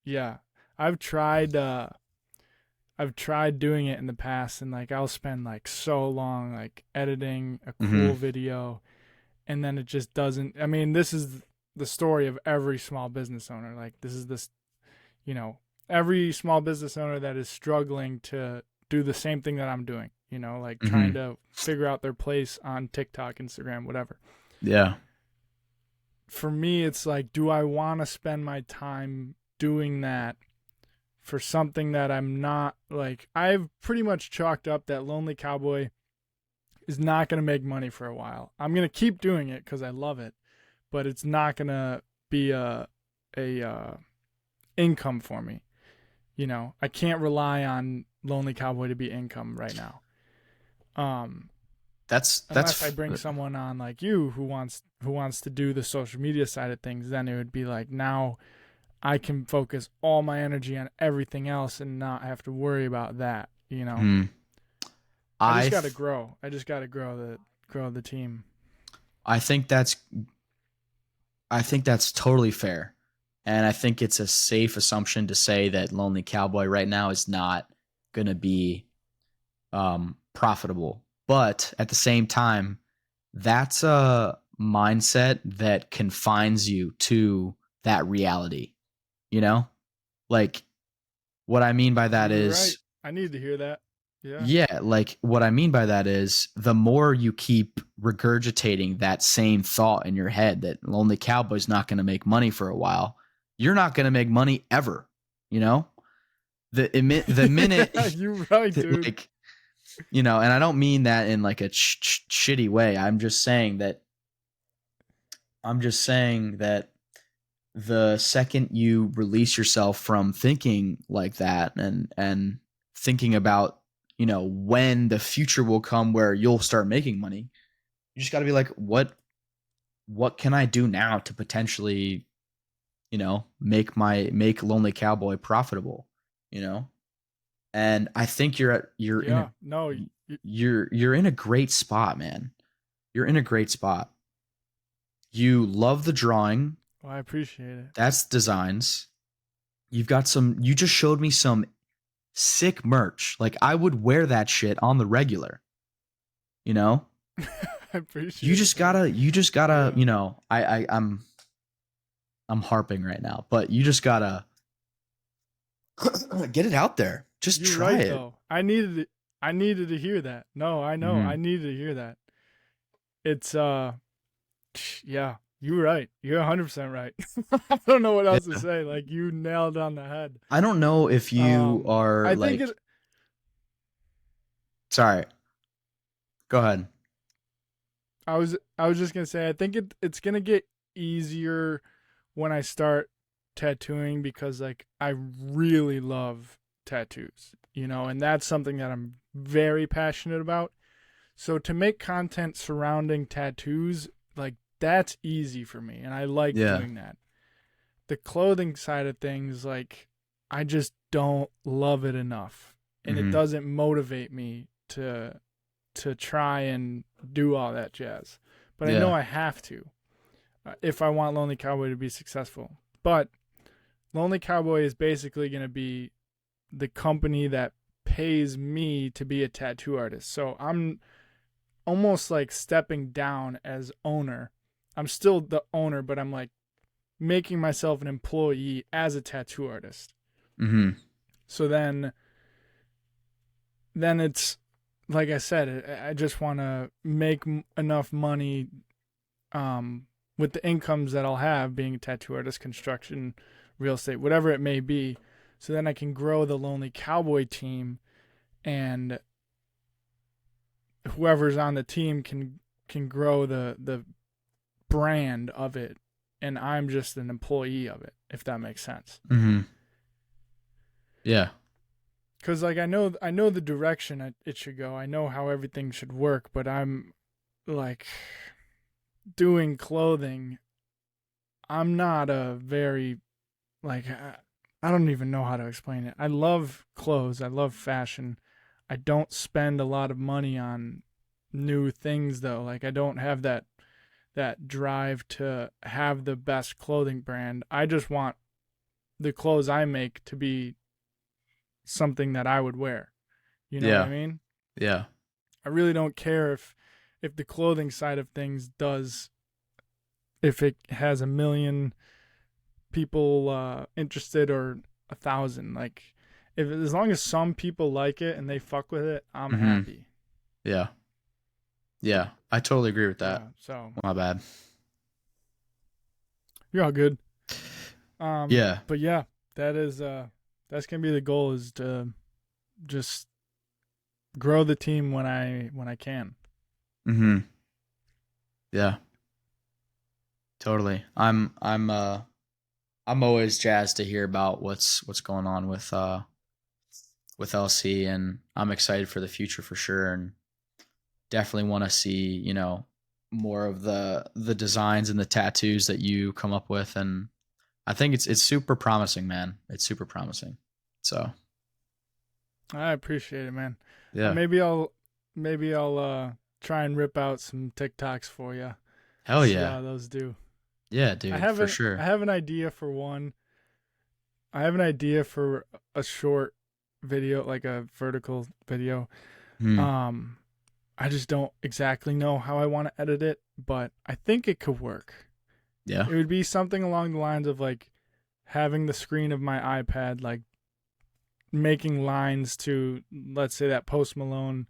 [SPEAKER 1] Yeah. I've tried I've tried doing it in the past, and like I'll spend like so long like editing a cool
[SPEAKER 2] Mhm.
[SPEAKER 1] video, and then it just doesn't. I mean, this is the story of every small business owner. Like this is this, you know, every small business owner that is struggling to do the same thing that I'm doing, you know, like trying
[SPEAKER 2] Mhm.
[SPEAKER 1] to figure out their place on TikTok, Instagram, whatever.
[SPEAKER 2] Yeah.
[SPEAKER 1] For me, it's like, do I want to spend my time doing that for something that I'm not like? I've pretty much chalked up that Lonely Cowboy is not going to make money for a while. I'm going to keep doing it because I love it, but it's not going to be a income for me. You know, I can't rely on Lonely Cowboy to be income right now. Um, unless I bring someone on like you who wants to do the social media side of things, then it would be like now I can focus all my energy on everything else and not have to worry about that, you know.
[SPEAKER 2] Mhm.
[SPEAKER 1] I just
[SPEAKER 2] I
[SPEAKER 1] got to
[SPEAKER 2] th-
[SPEAKER 1] grow. I just got to grow the team.
[SPEAKER 2] I think that's totally fair. And I think it's a safe assumption to say that Lonely Cowboy right now is not going to be profitable. But at the same time, that's a mindset that confines you to that reality. You know? Like what I mean by that
[SPEAKER 1] You're right.
[SPEAKER 2] is,
[SPEAKER 1] I need to hear that. Yeah.
[SPEAKER 2] yeah, like what I mean by that is the more you keep regurgitating that same thought in your head that Lonely Cowboy's not going to make money for a while, you're not going to make money ever, you know? The minute
[SPEAKER 1] You're right, dude.
[SPEAKER 2] like, you know, and I don't mean that in like a shitty way. I'm just saying that the second you release yourself from thinking like that and thinking about, you know, when the future will come where you'll start making money, you just got to be like, what can I do now to potentially, you know, make Lonely Cowboy profitable, you know? And I think you're in
[SPEAKER 1] Yeah.
[SPEAKER 2] a
[SPEAKER 1] No.
[SPEAKER 2] you're in a great spot, man. You're in a great spot. You love the drawing.
[SPEAKER 1] Well, I appreciate it.
[SPEAKER 2] That's designs. You just showed me some sick merch. Like I would wear that shit on the regular, you know?
[SPEAKER 1] I appreciate it, dude.
[SPEAKER 2] You just gotta,
[SPEAKER 1] Yeah.
[SPEAKER 2] you know, I'm harping right now, but you just gotta get it out there. Just
[SPEAKER 1] You're
[SPEAKER 2] try
[SPEAKER 1] right
[SPEAKER 2] it.
[SPEAKER 1] though. I needed to hear that. No, I know.
[SPEAKER 2] Mm-hmm.
[SPEAKER 1] I needed to hear that. It's yeah, you're right. You're 100% right. I don't know what else to
[SPEAKER 2] Yeah.
[SPEAKER 1] say. Like you nailed on the head.
[SPEAKER 2] I don't know if you are
[SPEAKER 1] I think
[SPEAKER 2] like, sorry, go ahead.
[SPEAKER 1] I was just going to say I think it's going to get easier when I start tattooing because like I really love tattoos, you know, and that's something that I'm very passionate about. So to make content surrounding tattoos, like that's easy for me and I like
[SPEAKER 2] Yeah.
[SPEAKER 1] doing that. The clothing side of things, like I just don't love it enough. And it
[SPEAKER 2] Mm-hmm.
[SPEAKER 1] doesn't motivate me to try and do all that jazz. But I know
[SPEAKER 2] Yeah.
[SPEAKER 1] I have to if I want Lonely Cowboy to be successful. But Lonely Cowboy is basically going to be the company that pays me to be a tattoo artist. So I'm almost like stepping down as owner. I'm still the owner, but I'm like making myself an employee as a tattoo artist.
[SPEAKER 2] Mm-hmm.
[SPEAKER 1] So then it's like I said, I just want to make enough money with the incomes that I'll have being a tattoo artist, construction, real estate, whatever it may be, so then I can grow the Lonely Cowboy team, and whoever's on the team can grow the brand of it, and I'm just an employee of it, if that makes sense.
[SPEAKER 2] Mm-hmm. Yeah.
[SPEAKER 1] Because like I know the direction it should go. I know how everything should work, but I'm like doing clothing. I'm not a very like I don't even know how to explain it. I love clothes. I love fashion. I don't spend a lot of money on new things though. Like I don't have that drive to have the best clothing brand. I just want the clothes I make to be something that I would wear. You know what I
[SPEAKER 2] Yeah.
[SPEAKER 1] mean?
[SPEAKER 2] Yeah.
[SPEAKER 1] I really don't care if the clothing side of things does, if it has a million people interested or 1,000. Like if as long as some people like it and they fuck with it, I'm
[SPEAKER 2] Mm-hmm.
[SPEAKER 1] happy.
[SPEAKER 2] Yeah. Yeah. I totally agree with that.
[SPEAKER 1] Yeah. So
[SPEAKER 2] My bad.
[SPEAKER 1] you're all good.
[SPEAKER 2] Yeah.
[SPEAKER 1] But yeah, that's gonna be the goal, is to just grow the team when I can.
[SPEAKER 2] Mm-hmm. Yeah. Totally. I'm always jazzed to hear about what's going on with LC, and I'm excited for the future for sure, and definitely want to see, more of the designs and the tattoos that you come up with, and I think it's super promising, man. It's super promising. So,
[SPEAKER 1] I appreciate it, man.
[SPEAKER 2] yeah.
[SPEAKER 1] Maybe I'll try and rip out some TikToks for you.
[SPEAKER 2] Hell
[SPEAKER 1] See
[SPEAKER 2] yeah.
[SPEAKER 1] how those do.
[SPEAKER 2] Yeah,
[SPEAKER 1] I
[SPEAKER 2] dude,
[SPEAKER 1] have
[SPEAKER 2] for
[SPEAKER 1] an I
[SPEAKER 2] sure.
[SPEAKER 1] have an idea for one. I have an idea for a short video, like a vertical video.
[SPEAKER 2] Hmm.
[SPEAKER 1] Um, I just don't exactly know how I want to edit it, but I think it could work.
[SPEAKER 2] Yeah.
[SPEAKER 1] It would be something along the lines of like having the screen of my iPad, like making lines to, let's say, that Post Malone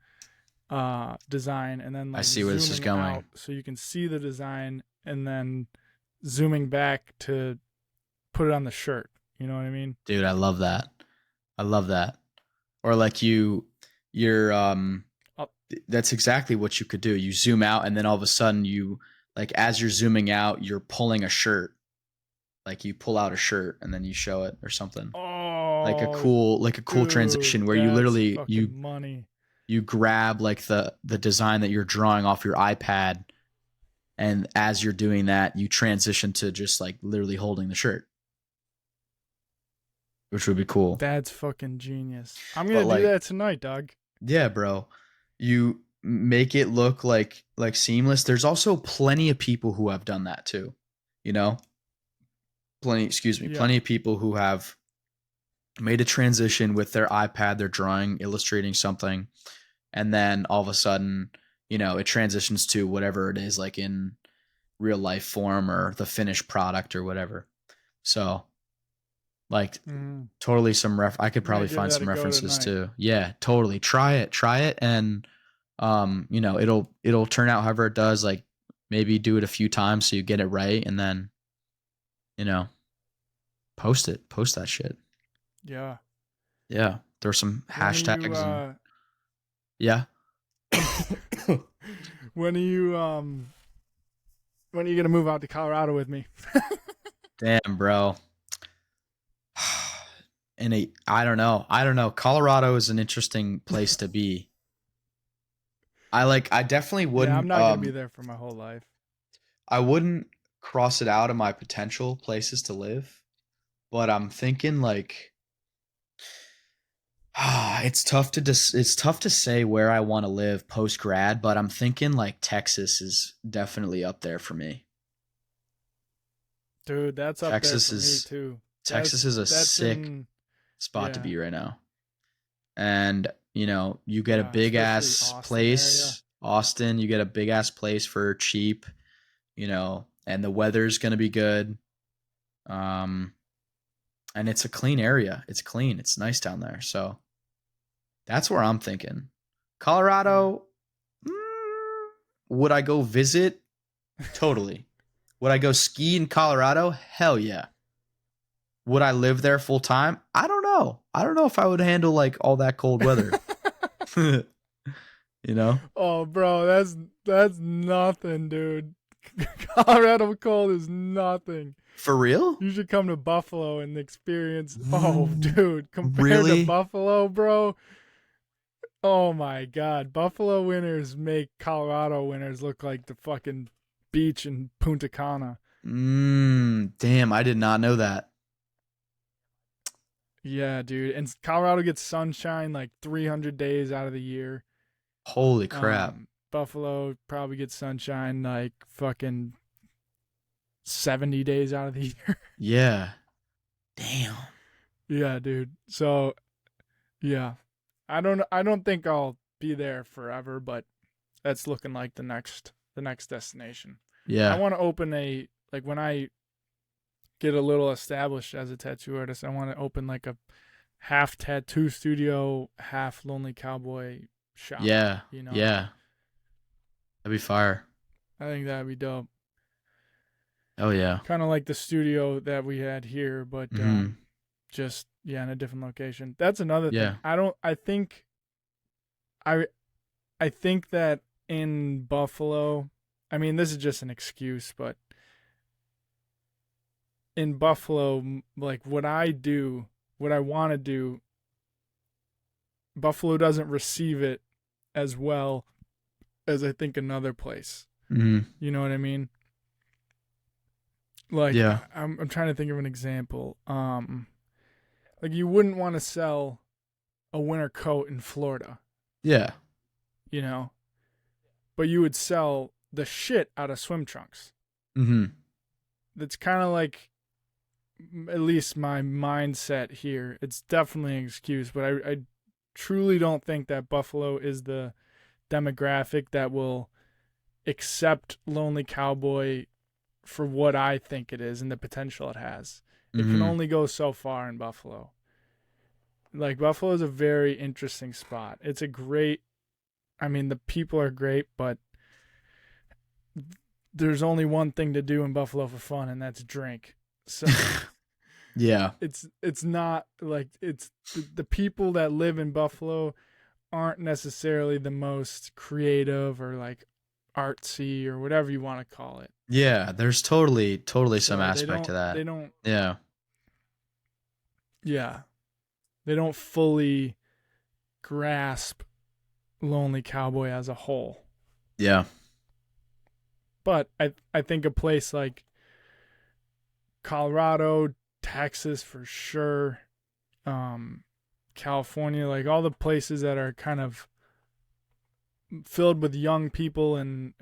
[SPEAKER 1] design, and then
[SPEAKER 2] I
[SPEAKER 1] like
[SPEAKER 2] see where this is
[SPEAKER 1] zooming
[SPEAKER 2] going.
[SPEAKER 1] out so you can see the design, and then zooming back to put it on the shirt. You know what I mean?
[SPEAKER 2] Dude, I love that. I love that. Or like you're
[SPEAKER 1] Oh,
[SPEAKER 2] that's exactly what you could do. You zoom out and then all of a sudden you, like, as you're zooming out, you're pulling a shirt. Like you pull out a shirt and then you show it or something.
[SPEAKER 1] oh,
[SPEAKER 2] Like a cool
[SPEAKER 1] dude,
[SPEAKER 2] transition where you
[SPEAKER 1] that's
[SPEAKER 2] literally
[SPEAKER 1] fucking money.
[SPEAKER 2] you grab like the design that you're drawing off your iPad, and as you're doing that, you transition to just like literally holding the shirt, which would be cool.
[SPEAKER 1] That's fucking genius. I'm
[SPEAKER 2] But
[SPEAKER 1] gonna do
[SPEAKER 2] like,
[SPEAKER 1] that tonight, dog.
[SPEAKER 2] yeah, bro, you make it look like seamless. There's also plenty of people who have done that too. You know,
[SPEAKER 1] Yeah.
[SPEAKER 2] plenty of people who have made a transition with their iPad, they're drawing, illustrating something, and then all of a sudden, it transitions to whatever it is, like in real life form or the finished product or whatever. So, like,
[SPEAKER 1] Mm.
[SPEAKER 2] totally I could probably
[SPEAKER 1] Might give
[SPEAKER 2] find
[SPEAKER 1] that a
[SPEAKER 2] some
[SPEAKER 1] go
[SPEAKER 2] references
[SPEAKER 1] tonight.
[SPEAKER 2] too. Yeah, totally. Try it, and it'll turn out however it does. Like, maybe do it a few times so you get it right, and then you know post that shit.
[SPEAKER 1] Yeah.
[SPEAKER 2] Yeah, there's some
[SPEAKER 1] When are you
[SPEAKER 2] hashtags and yeah.
[SPEAKER 1] when are you when are you gonna move out to Colorado with me?
[SPEAKER 2] Damn, bro. I don't know. Colorado is an interesting place to be. I definitely
[SPEAKER 1] Yeah, I'm
[SPEAKER 2] wouldn't
[SPEAKER 1] not gonna be there for my whole life.
[SPEAKER 2] I wouldn't cross it out of my potential places to live, but I'm thinking like it's tough to say where I want to live post grad, but I'm thinking like Texas is definitely up there for me.
[SPEAKER 1] Dude, that's up there
[SPEAKER 2] Texas
[SPEAKER 1] for me
[SPEAKER 2] is
[SPEAKER 1] too.
[SPEAKER 2] Texas is a
[SPEAKER 1] That's
[SPEAKER 2] sick
[SPEAKER 1] in
[SPEAKER 2] spot to
[SPEAKER 1] yeah,
[SPEAKER 2] be right now. And you get a
[SPEAKER 1] yeah,
[SPEAKER 2] big
[SPEAKER 1] especially
[SPEAKER 2] ass
[SPEAKER 1] Austin area.
[SPEAKER 2] place, Austin, you get a big ass place for cheap, and the weather's going to be good. Um and it's a clean area. It's clean. It's nice down there. So that's where I'm thinking.
[SPEAKER 1] Yeah.
[SPEAKER 2] Colorado, would I go visit? Totally. Would I go ski in Colorado? Hell yeah. Would I live there full time? I don't know. I don't know if I would handle like all that cold weather. You know?
[SPEAKER 1] Oh, bro, that's nothing, dude. Colorado cold is nothing.
[SPEAKER 2] For real?
[SPEAKER 1] You should come to Buffalo and experience. Oh, dude, compared to
[SPEAKER 2] Really?
[SPEAKER 1] Buffalo, bro. Oh my God, Buffalo winters make Colorado winters look like the fucking beach in Punta Cana.
[SPEAKER 2] Damn, I did not know that.
[SPEAKER 1] Yeah, dude. And Colorado gets sunshine like 300 days out of the year.
[SPEAKER 2] Holy crap.
[SPEAKER 1] Buffalo probably gets sunshine like fucking 70 days out of the year.
[SPEAKER 2] Yeah. Damn.
[SPEAKER 1] Yeah, dude. So, yeah. I don't think I'll be there forever, but that's looking like the next destination. I
[SPEAKER 2] Yeah.
[SPEAKER 1] want to open like when I get a little established as a tattoo artist, I want to open like a half tattoo studio, half lonely cowboy shop,
[SPEAKER 2] Yeah.
[SPEAKER 1] you know.
[SPEAKER 2] Yeah. That'd be fire.
[SPEAKER 1] I think that'd be dope.
[SPEAKER 2] Oh yeah.
[SPEAKER 1] Kind of like the studio that we had here, but
[SPEAKER 2] Hmm.
[SPEAKER 1] just yeah, in a different location. That's another thing.
[SPEAKER 2] Yeah.
[SPEAKER 1] I I think that in Buffalo, I mean, this is just an excuse, but in Buffalo, like what I do, what I want to do, Buffalo doesn't receive it as well as I think another place.
[SPEAKER 2] Hmm.
[SPEAKER 1] You know what I mean? Like
[SPEAKER 2] Yeah.
[SPEAKER 1] I'm trying to think of an example. Like you wouldn't want to sell a winter coat in Florida,
[SPEAKER 2] Yeah.
[SPEAKER 1] you know, but you would sell the shit out of swim trunks.
[SPEAKER 2] Hmm.
[SPEAKER 1] That's kind of like at least my mindset here. It's definitely an excuse, but I truly don't think that Buffalo is the demographic that will accept Lonely Cowboy for what I think it is and the potential it has. It can
[SPEAKER 2] Hmm.
[SPEAKER 1] only go so far in Buffalo. Like Buffalo is a very interesting spot. It's a great, I mean, the people are great, but there's only one thing to do in Buffalo for fun, and that's drink. So
[SPEAKER 2] Yeah.
[SPEAKER 1] it's not like it's the people that live in Buffalo aren't necessarily the most creative or like artsy or whatever you want to call it.
[SPEAKER 2] Yeah. There's totally some
[SPEAKER 1] So they
[SPEAKER 2] aspect
[SPEAKER 1] don't
[SPEAKER 2] to that.
[SPEAKER 1] they don't
[SPEAKER 2] Yeah.
[SPEAKER 1] yeah, they don't fully grasp Lonely Cowboy as a whole.
[SPEAKER 2] Yeah.
[SPEAKER 1] But I think a place like Colorado, Texas for sure, um, California, like all the places that are kind of filled with young people and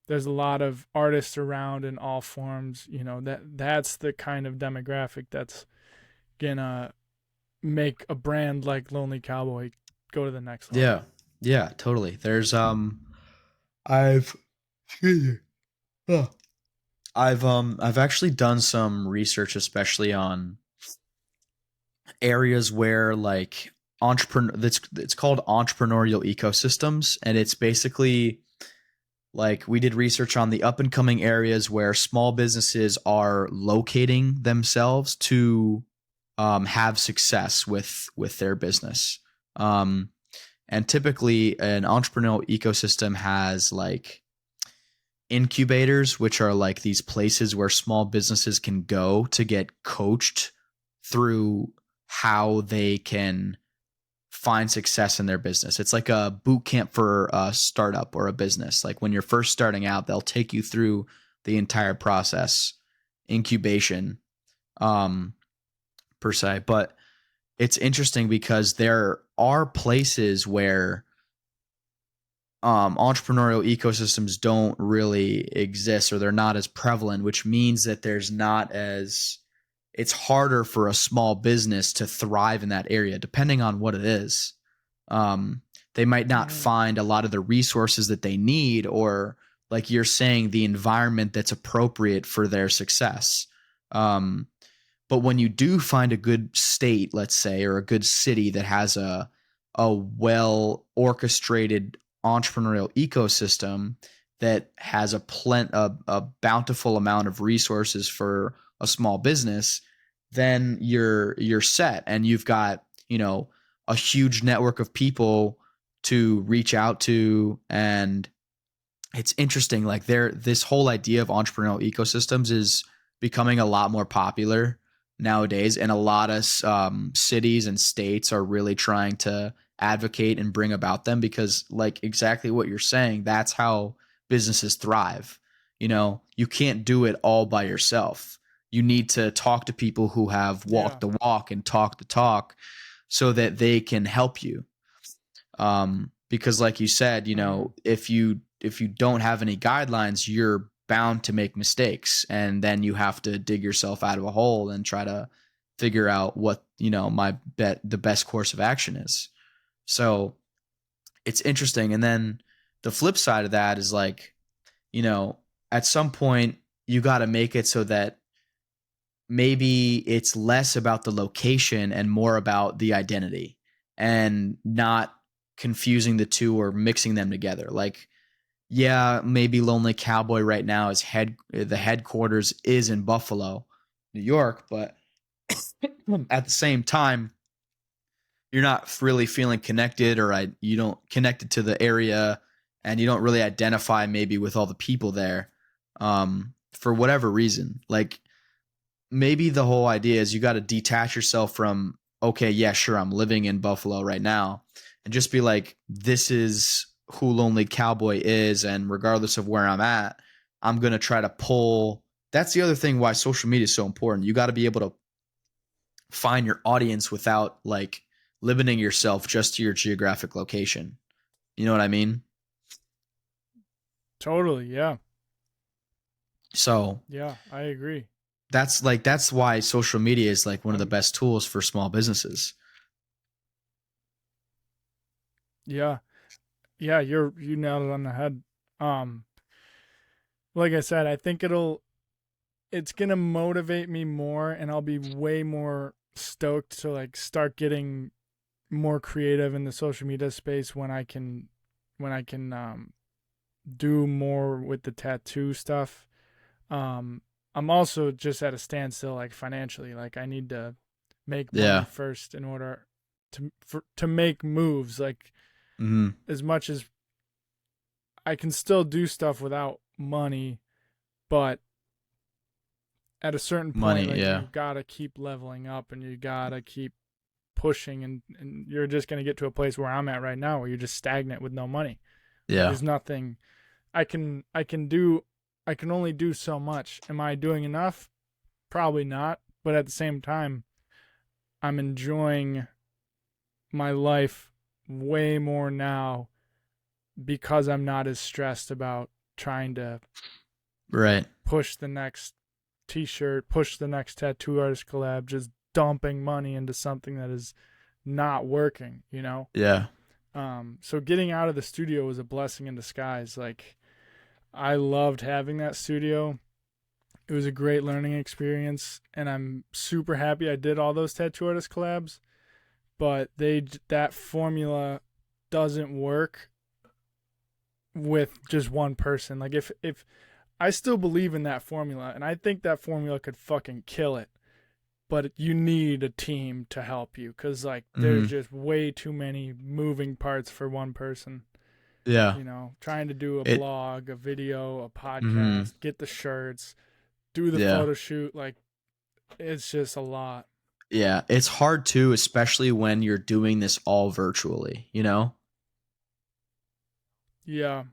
[SPEAKER 1] there's a lot of artists around in all forms. You know that's the kind of demographic that's gonna make a brand like Lonely Cowboy go to the next level.
[SPEAKER 2] Yeah. Yeah. Totally. There's I've excuse me. Oh. I've actually done some research, especially on areas where like entrepreneur that's it's called entrepreneurial ecosystems, and it's basically like we did research on the up and coming areas where small businesses are locating themselves to have success with their business. Um, and typically, an entrepreneurial ecosystem has like incubators, which are like these places where small businesses can go to get coached through how they can find success in their business. It's like a boot camp for a startup or a business. Like when you're first starting out, they'll take you through the entire process, incubation, um, per se. But it's interesting because there are places where entrepreneurial ecosystems don't really exist, or they're not as prevalent, which means that there's not as it's harder for a small business to thrive in that area, depending on what it is. They might not
[SPEAKER 1] Mm-hmm.
[SPEAKER 2] find a lot of the resources that they need, or like you're saying, the environment that's appropriate for their success. Um, but when you do find a good state, let's say, or a good city that has a well orchestrated entrepreneurial ecosystem that has a bountiful amount of resources for a small business, then you're set, and you've got, a huge network of people to reach out to. And it's interesting, like this whole idea of entrepreneurial ecosystems is becoming a lot more popular nowadays, and a lot of cities and states are really trying to advocate and bring about them, because, like, exactly what you're saying, that's how businesses thrive. You can't do it all by yourself. You need to talk to people who have
[SPEAKER 1] Yeah.
[SPEAKER 2] walked the walk and talk the talk, so that they can help you. Because, like you said,
[SPEAKER 1] Mm-hmm.
[SPEAKER 2] if you don't have any guidelines, you're bound to make mistakes, and then you have to dig yourself out of a hole and try to figure out what, the best course of action is. So it's interesting. And then the flip side of that is, like, you know at some point you got to make it so that maybe it's less about the location and more about the identity, and not confusing the two or mixing them together. Like, yeah, maybe Lonely Cowboy right now is the headquarters is in Buffalo, New York, but at the same time, you're not really feeling connected, or you don't connected to the area, and you don't really identify maybe with all the people there, for whatever reason. Like, maybe the whole idea is you got to detach yourself from, okay, yeah, sure, I'm living in Buffalo right now, and just be like, this is who Lonely Cowboy is, and regardless of where I'm at, I'm going to try to pull. That's the other thing why social media is so important. You got to be able to find your audience without, like, limiting yourself just to your geographic location. You know what I mean?
[SPEAKER 1] Totally. Yeah.
[SPEAKER 2] So
[SPEAKER 1] Yeah. I agree.
[SPEAKER 2] that's why social media is, like, one of the
[SPEAKER 1] Um.
[SPEAKER 2] best tools for small businesses.
[SPEAKER 1] Yeah. Yeah. You nailed it on the head. Um. Like I said, I think it's gonna motivate me more, and I'll be way more stoked to like start getting more creative in the social media space when I can do more with the tattoo stuff. Um, I'm also just at a standstill, like financially. Like I need to make money
[SPEAKER 2] Yeah.
[SPEAKER 1] first in order to make moves. Like
[SPEAKER 2] Hmm.
[SPEAKER 1] as much as I can still do stuff without money, but at a certain point,
[SPEAKER 2] Money.
[SPEAKER 1] like
[SPEAKER 2] Yeah.
[SPEAKER 1] you gotta keep leveling up and you gotta keep pushing, and you're just gonna get to a place where I'm at right now, where you're just stagnant with no money. Like
[SPEAKER 2] Yeah.
[SPEAKER 1] there's nothing I can only do so much. Am I doing enough? Probably not. But at the same time, I'm enjoying my life way more now because I'm not as stressed about trying to
[SPEAKER 2] Right.
[SPEAKER 1] push the next t-shirt, push the next tattoo artist collab, just dumping money into something that is not working.
[SPEAKER 2] Yeah.
[SPEAKER 1] So getting out of the studio was a blessing in disguise. Like I loved having that studio. It was a great learning experience, and I'm super happy I did all those tattoo artist collabs. But that formula doesn't work with just one person. Like if I still believe in that formula, and I think that formula could fucking kill it. But you need a team to help you, because like there's
[SPEAKER 2] Hmm.
[SPEAKER 1] just way too many moving parts for one person.
[SPEAKER 2] Yeah.
[SPEAKER 1] Trying to do a
[SPEAKER 2] It.
[SPEAKER 1] blog, a video, a
[SPEAKER 2] Hmm.
[SPEAKER 1] podcast, get the shirts, do the
[SPEAKER 2] Yeah.
[SPEAKER 1] photo shoot, like it's just a lot.
[SPEAKER 2] Yeah. It's hard too, especially when you're doing this all virtually.
[SPEAKER 1] Yeah.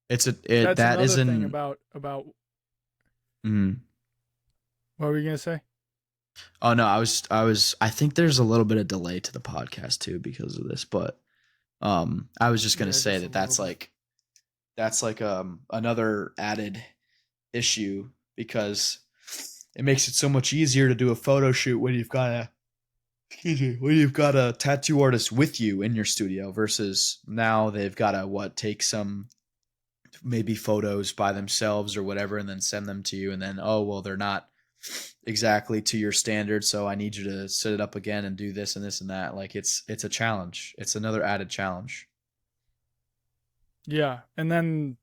[SPEAKER 2] It
[SPEAKER 1] That's
[SPEAKER 2] that
[SPEAKER 1] another thing
[SPEAKER 2] isn't.
[SPEAKER 1] about
[SPEAKER 2] Mhm.
[SPEAKER 1] what were you gonna say?
[SPEAKER 2] Oh no, I think there's a little bit of delay to the podcast too because of this, but I was just gonna
[SPEAKER 1] Yeah,
[SPEAKER 2] say
[SPEAKER 1] just a
[SPEAKER 2] that
[SPEAKER 1] little
[SPEAKER 2] that's
[SPEAKER 1] bit.
[SPEAKER 2] like another added issue, because it makes it so much easier to do a photo shoot when you've got a tattoo artist with you in your studio, versus now they've got to take some maybe photos by themselves or whatever, and then send them to you, and then, oh well, they're not exactly to your standard, so I need you to set it up again and do this and this and that. Like, it's a challenge. It's another added challenge.
[SPEAKER 1] Yeah, and then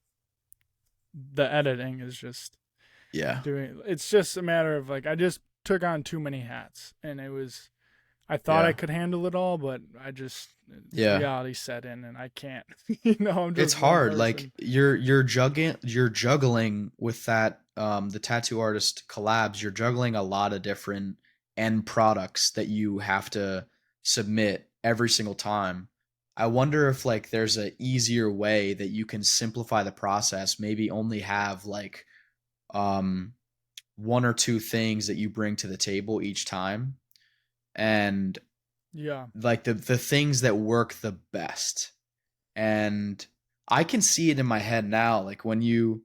[SPEAKER 1] the editing is just
[SPEAKER 2] Yeah.
[SPEAKER 1] doing. It's just a matter of like I just took on too many hats, and it was. I thought I
[SPEAKER 2] Yeah.
[SPEAKER 1] could handle it all, but I just
[SPEAKER 2] Yeah.
[SPEAKER 1] reality set in, and I can't. You know, I'm
[SPEAKER 2] It's
[SPEAKER 1] just one
[SPEAKER 2] hard. Like
[SPEAKER 1] person.
[SPEAKER 2] you're juggling with that the tattoo artist collabs, you're juggling a lot of different end products that you have to submit every single time. I wonder if like there's a easier way that you can simplify the process, maybe only have like um one or two things that you bring to the table each time, and
[SPEAKER 1] Yeah,
[SPEAKER 2] like the things that work the best. And I can see it in my head now, like when you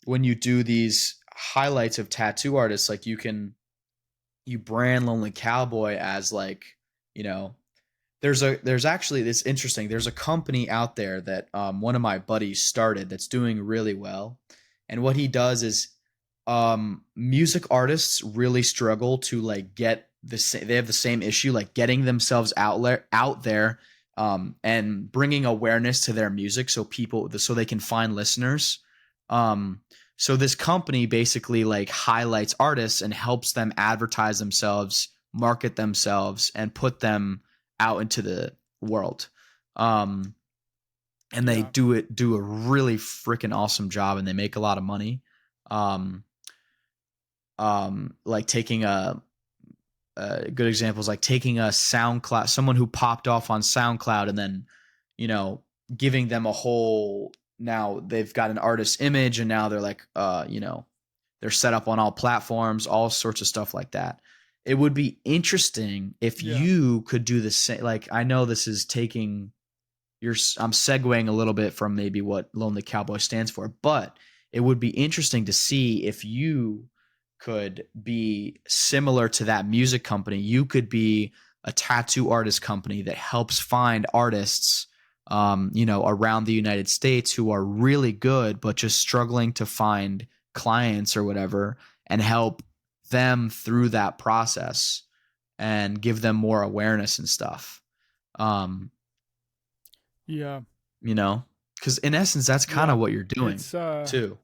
[SPEAKER 2] do these highlights of tattoo artists, like you brand Lonely Cowboy as like, you know, there's actually, this interesting, there's a company out there that one of my buddies started that's doing really well. And what he does is music artists really struggle to like get the same, they have the same issue, like getting themselves out there and bringing awareness to their music so people, so they can find listeners. um so this company basically like highlights artists and helps them advertise themselves, market themselves, and put them out into the world. Um, and they
[SPEAKER 1] yeah,
[SPEAKER 2] do a really freaking awesome job, and they make a lot of money. Um, like taking a good example is like taking a SoundCloud, someone who popped off on SoundCloud, and then, you know, giving them a whole, now they've got an artist image, and now they're like, they're set up on all platforms, all sorts of stuff like that. It would be interesting if
[SPEAKER 1] yeah,
[SPEAKER 2] you could do the same. Like, I know this is taking I'm segueing a little bit from maybe what Lonely Cowboy stands for, but it would be interesting to see if you could be similar to that music company. You could be a tattoo artist company that helps find artists, around the United States who are really good, but just struggling to find clients or whatever, and help them through that process and give them more awareness and stuff. Um,
[SPEAKER 1] yeah,
[SPEAKER 2] you know, because in essence that's kind of
[SPEAKER 1] yeah.
[SPEAKER 2] what you're doing
[SPEAKER 1] It's
[SPEAKER 2] too.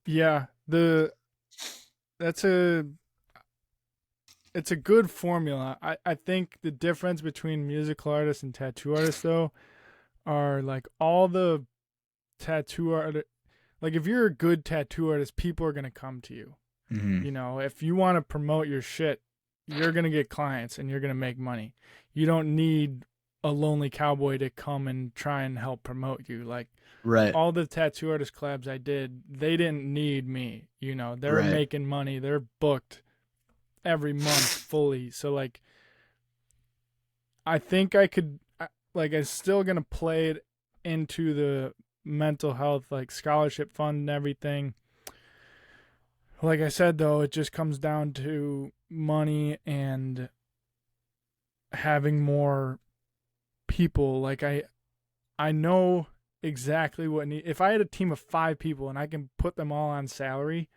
[SPEAKER 1] yeah. That's a it's a good formula. I think the difference between musical artists and tattoo artists though are like all the tattoo art. Like if you're a good tattoo artist, people are gonna come to you.
[SPEAKER 2] Mm-hmm.
[SPEAKER 1] You know, if you want to promote your shit, you're gonna get clients and you're gonna make money. You don't need a lonely cowboy to come and try and help promote you. Like
[SPEAKER 2] Right.
[SPEAKER 1] all the tattoo artist collabs I did, they didn't need me. You know, they're
[SPEAKER 2] Right.
[SPEAKER 1] making money. They're booked every month fully. So like, I think I could, like, I'm still gonna play it into the mental health like scholarship fund and everything. Like I said though, it just comes down to money and having more people. Like I know exactly what need. If I had a team of 5 people and I can put them all on salary,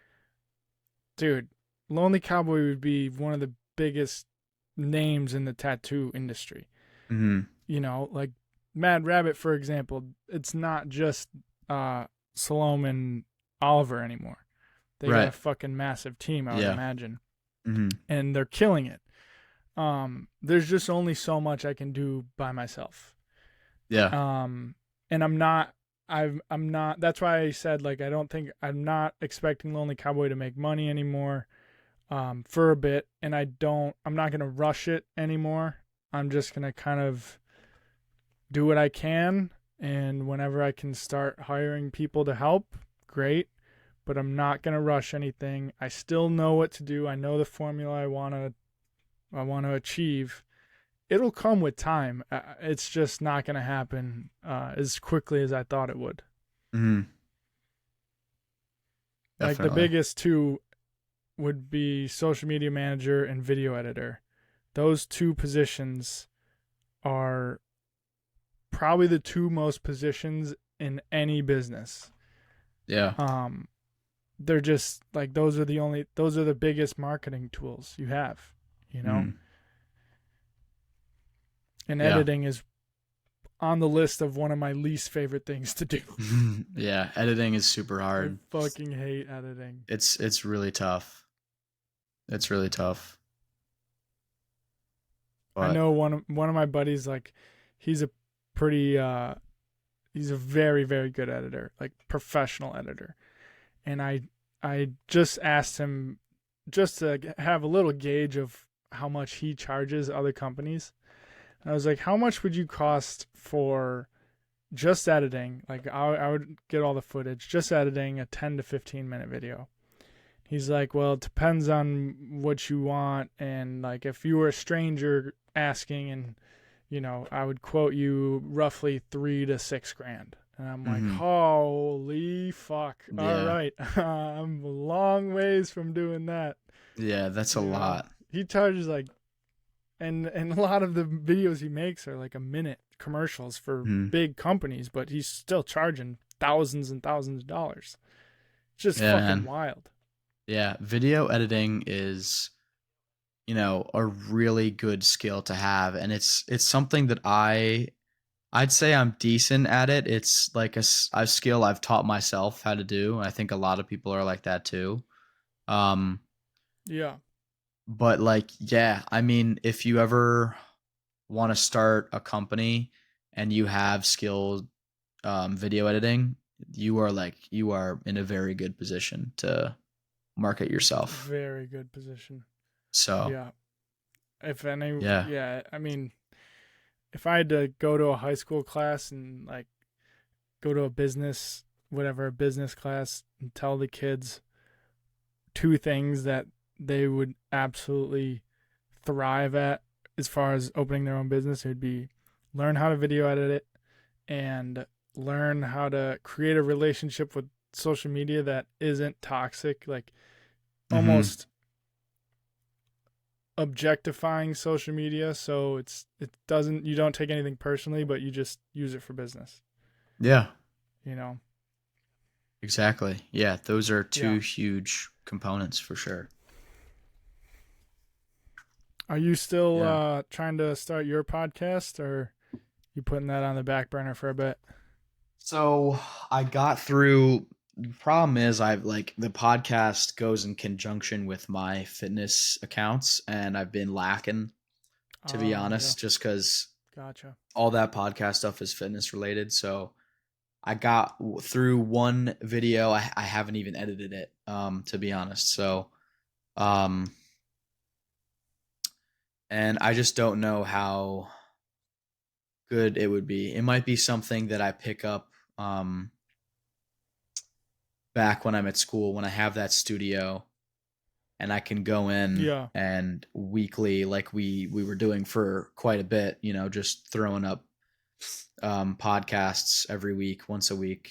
[SPEAKER 1] dude, Lonely Cowboy would be one of the biggest names in the tattoo industry.
[SPEAKER 2] Mm-hmm.
[SPEAKER 1] You know, like Mad Rabbit, for example, it's not just Salome and Oliver anymore. They got a
[SPEAKER 2] Right.
[SPEAKER 1] fucking massive team, I would
[SPEAKER 2] Yeah.
[SPEAKER 1] imagine,
[SPEAKER 2] Mm-hmm.
[SPEAKER 1] and they're killing it. There's just only so much I can do by myself.
[SPEAKER 2] Yeah.
[SPEAKER 1] Um, and I'm not. That's why I said like I don't think I'm not expecting Lonely Cowboy to make money anymore. For a bit, and I'm not gonna rush it anymore. I'm just gonna kind of do what I can, and whenever I can start hiring people to help, great. But I'm not gonna rush anything. I still know what to do. I know the formula I wanna achieve. It'll come with time. It's just not gonna happen as quickly as I thought it would.
[SPEAKER 2] Mm-hmm.
[SPEAKER 1] Like the
[SPEAKER 2] Definitely.
[SPEAKER 1] biggest two would be social media manager and video editor. Those two positions are probably the two most positions in any business.
[SPEAKER 2] Yeah.
[SPEAKER 1] Um, they're just like those are the biggest marketing tools you have, you know?
[SPEAKER 2] Mm-hmm.
[SPEAKER 1] And
[SPEAKER 2] Yeah.
[SPEAKER 1] editing is on the list of one of my least favorite things to do.
[SPEAKER 2] Yeah, editing is super hard.
[SPEAKER 1] I fucking hate editing.
[SPEAKER 2] It's really tough. It's really tough.
[SPEAKER 1] I
[SPEAKER 2] But
[SPEAKER 1] know one of my buddies, like, he's a pretty he's a very, very good editor, like professional editor. And I just asked him just to have a little gauge of how much he charges other companies. I was like, how much would you cost for just editing? Like, I would get all the footage, just editing a 10 to 15 minute video. He's like, well, it depends on what you want. And like, if you were a stranger asking, and, you know, I would quote you roughly $3,000 to $6,000. And I'm like, holy fuck.
[SPEAKER 2] Yeah.
[SPEAKER 1] All right. I'm a long ways from doing that.
[SPEAKER 2] Yeah, that's a lot.
[SPEAKER 1] He charges like, and a lot of the videos he makes are like a minute commercials for big companies, but he's still charging thousands and thousands of dollars. It's just fucking wild.
[SPEAKER 2] Yeah, video editing is, you know, a really good skill to have, and it's something that I'd say I'm decent at it. It's like a skill I've taught myself how to do. I think a lot of people are like that too.
[SPEAKER 1] Yeah.
[SPEAKER 2] But like, yeah, I mean, if you ever want to start a company and you have skilled video editing, you are in a very good position to market yourself.
[SPEAKER 1] Very good position.
[SPEAKER 2] So
[SPEAKER 1] yeah. If any,
[SPEAKER 2] yeah.
[SPEAKER 1] I mean, if I had to go to a high school class and like go to a business class and tell the kids two things that they would absolutely thrive at as far as opening their own business, it would be learn how to video edit it and learn how to create a relationship with social media that isn't toxic, like almost objectifying social media, so you don't take anything personally, but you just use it for business.
[SPEAKER 2] Yeah.
[SPEAKER 1] You know?
[SPEAKER 2] Exactly. Yeah, those are two huge components for sure.
[SPEAKER 1] Are you still trying to start your podcast, or you putting that on the back burner for a bit?
[SPEAKER 2] So I got through. The problem is I've like the podcast goes in conjunction with my fitness accounts, and I've been lacking, to be honest, just because
[SPEAKER 1] Gotcha.
[SPEAKER 2] all that podcast stuff is fitness related. So I got through one video. I haven't even edited it, to be honest. So, and I just don't know how good it would be. It might be something that I pick up back when I'm at school, when I have that studio and I can go in and weekly, like we were doing for quite a bit, you know, just throwing up podcasts every week, once a week,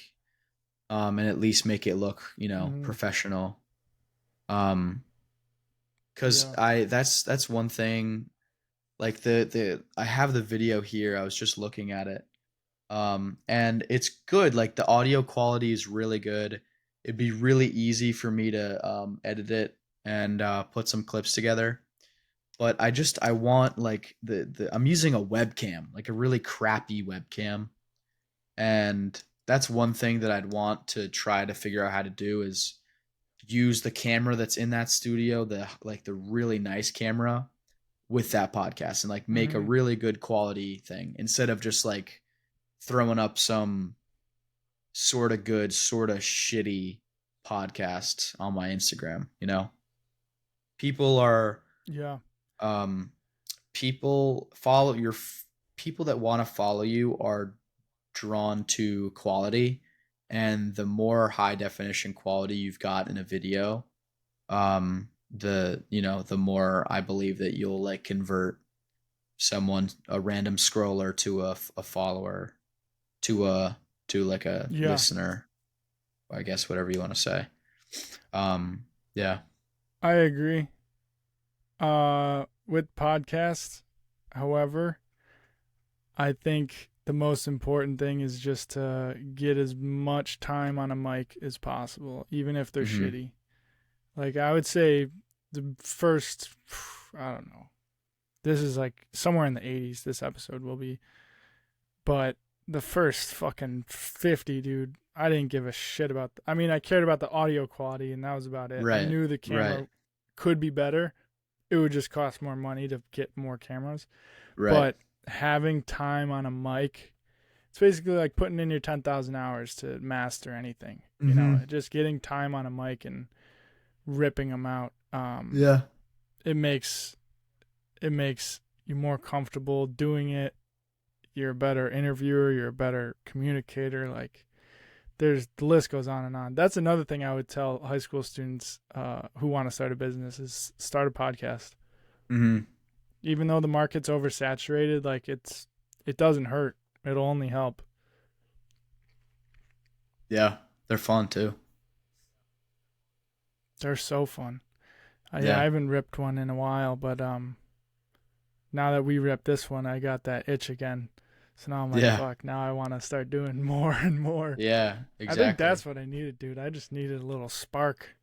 [SPEAKER 2] and at least make it look, you know, professional. Because that's one thing. Like I have the video here. I was just looking at it, and it's good. Like the audio quality is really good. It'd be really easy for me to edit it and put some clips together. But I want like I'm using a webcam, like a really crappy webcam. And that's one thing that I'd want to try to figure out how to do is use the camera that's in that studio, the really nice camera with that podcast, and like make a really good quality thing instead of just like throwing up some sort of good, sort of shitty podcast on my Instagram, you know? People are people that want to follow you are drawn to quality, and the more high definition quality you've got in a video, the more I believe that you'll like convert a random scroller to a follower, to like a listener, I guess, whatever you want to say. Yeah.
[SPEAKER 1] I agree. With podcasts, however, I think the most important thing is just to get as much time on a mic as possible, even if they're shitty. Like, I would say the first, I don't know, this is like somewhere in the 80s, this episode will be. But the first fucking 50, dude, I didn't give a shit about. I mean, I cared about the audio quality, and that was about it. I
[SPEAKER 2] Right.
[SPEAKER 1] knew the
[SPEAKER 2] Right.
[SPEAKER 1] camera could be better. It would just cost more money to get more cameras.
[SPEAKER 2] Right.
[SPEAKER 1] But having time on a mic, it's basically like putting in your 10,000 hours to master anything. You know,
[SPEAKER 2] Mm-hmm.
[SPEAKER 1] just getting time on a mic and ripping them out.
[SPEAKER 2] Yeah.
[SPEAKER 1] It makes you more comfortable doing it. You're a better interviewer. You're a better communicator. Like, the list goes on and on. That's another thing I would tell high school students who want to start a business is start a podcast.
[SPEAKER 2] Mm-hmm.
[SPEAKER 1] Even though the market's oversaturated, like it doesn't hurt. It'll only help.
[SPEAKER 2] Yeah. They're fun too.
[SPEAKER 1] They're so fun. Yeah, I
[SPEAKER 2] Yeah.
[SPEAKER 1] haven't ripped one in a while, but now that we ripped this one, I got that itch again. So now I'm like,
[SPEAKER 2] Yeah.
[SPEAKER 1] fuck, now I want to start doing more and more.
[SPEAKER 2] Yeah.
[SPEAKER 1] I think
[SPEAKER 2] Exactly.
[SPEAKER 1] that's what I needed, dude. I just needed a little spark.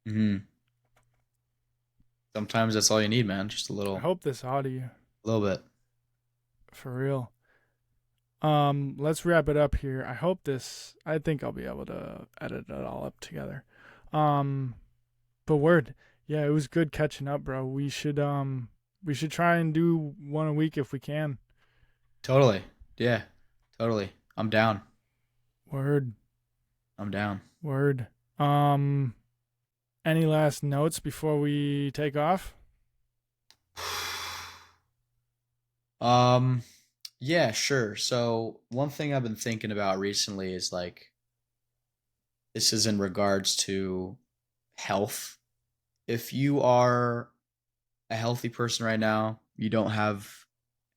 [SPEAKER 2] Mm-hmm. Sometimes that's all you need, man. Just a
[SPEAKER 1] I
[SPEAKER 2] little,
[SPEAKER 1] hope this audio
[SPEAKER 2] little bit.
[SPEAKER 1] for real. Let's wrap it up here. I think I'll be able to edit it all up together. Um, but word, yeah, it was good catching up, bro. We should try and do one a week if we can.
[SPEAKER 2] Totally. Yeah. Totally. I'm down.
[SPEAKER 1] Word,
[SPEAKER 2] I'm down.
[SPEAKER 1] word. Um, any last notes before we take off?
[SPEAKER 2] Um, yeah, sure. So one thing I've been thinking about recently is like this is in regards to health. If you are a healthy person right now, you don't have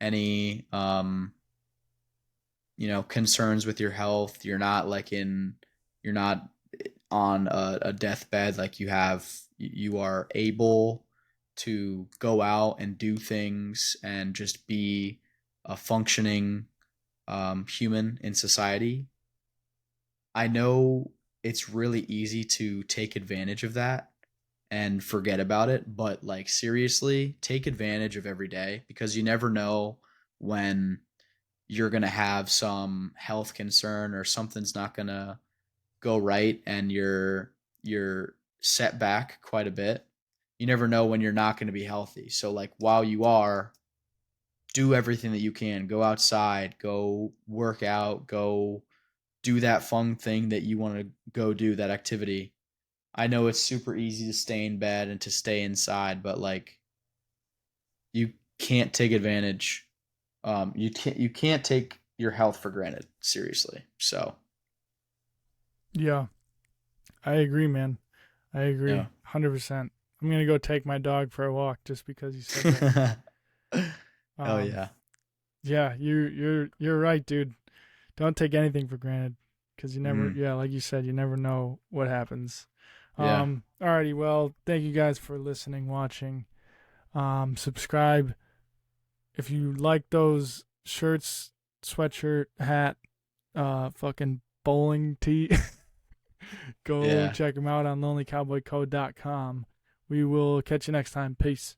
[SPEAKER 2] any concerns with your health. You're not on a deathbed, like you are able to go out and do things and just be a functioning human in society. I know it's really easy to take advantage of that and forget about it, but like seriously, take advantage of every day because you never know when you're going to have some health concern or something's not going to go right and you're set back quite a bit. You never know when you're not going to be healthy. So like while you are, do everything that you can. Go outside, go work out, go do that fun thing that you want to go do, that activity. I know it's super easy to stay in bed and to stay inside, but like you can't take advantage. You can't take your health for granted. Seriously. So
[SPEAKER 1] Yeah, I agree, man. I agree,
[SPEAKER 2] yeah.
[SPEAKER 1] 100%. I'm gonna go take my dog for a walk just because you said that.
[SPEAKER 2] Hell
[SPEAKER 1] Um,
[SPEAKER 2] yeah.
[SPEAKER 1] yeah, you're right, dude. Don't take anything for granted because you never,
[SPEAKER 2] Hmm.
[SPEAKER 1] yeah, like you said, you never know what happens.
[SPEAKER 2] Yeah.
[SPEAKER 1] Alrighty, well, thank you guys for listening, watching. Subscribe if you like those shirts, sweatshirt, hat, fucking bowling tee. Go
[SPEAKER 2] Yeah.
[SPEAKER 1] check them out on lonelycowboycode.com. We will catch you next time. Peace.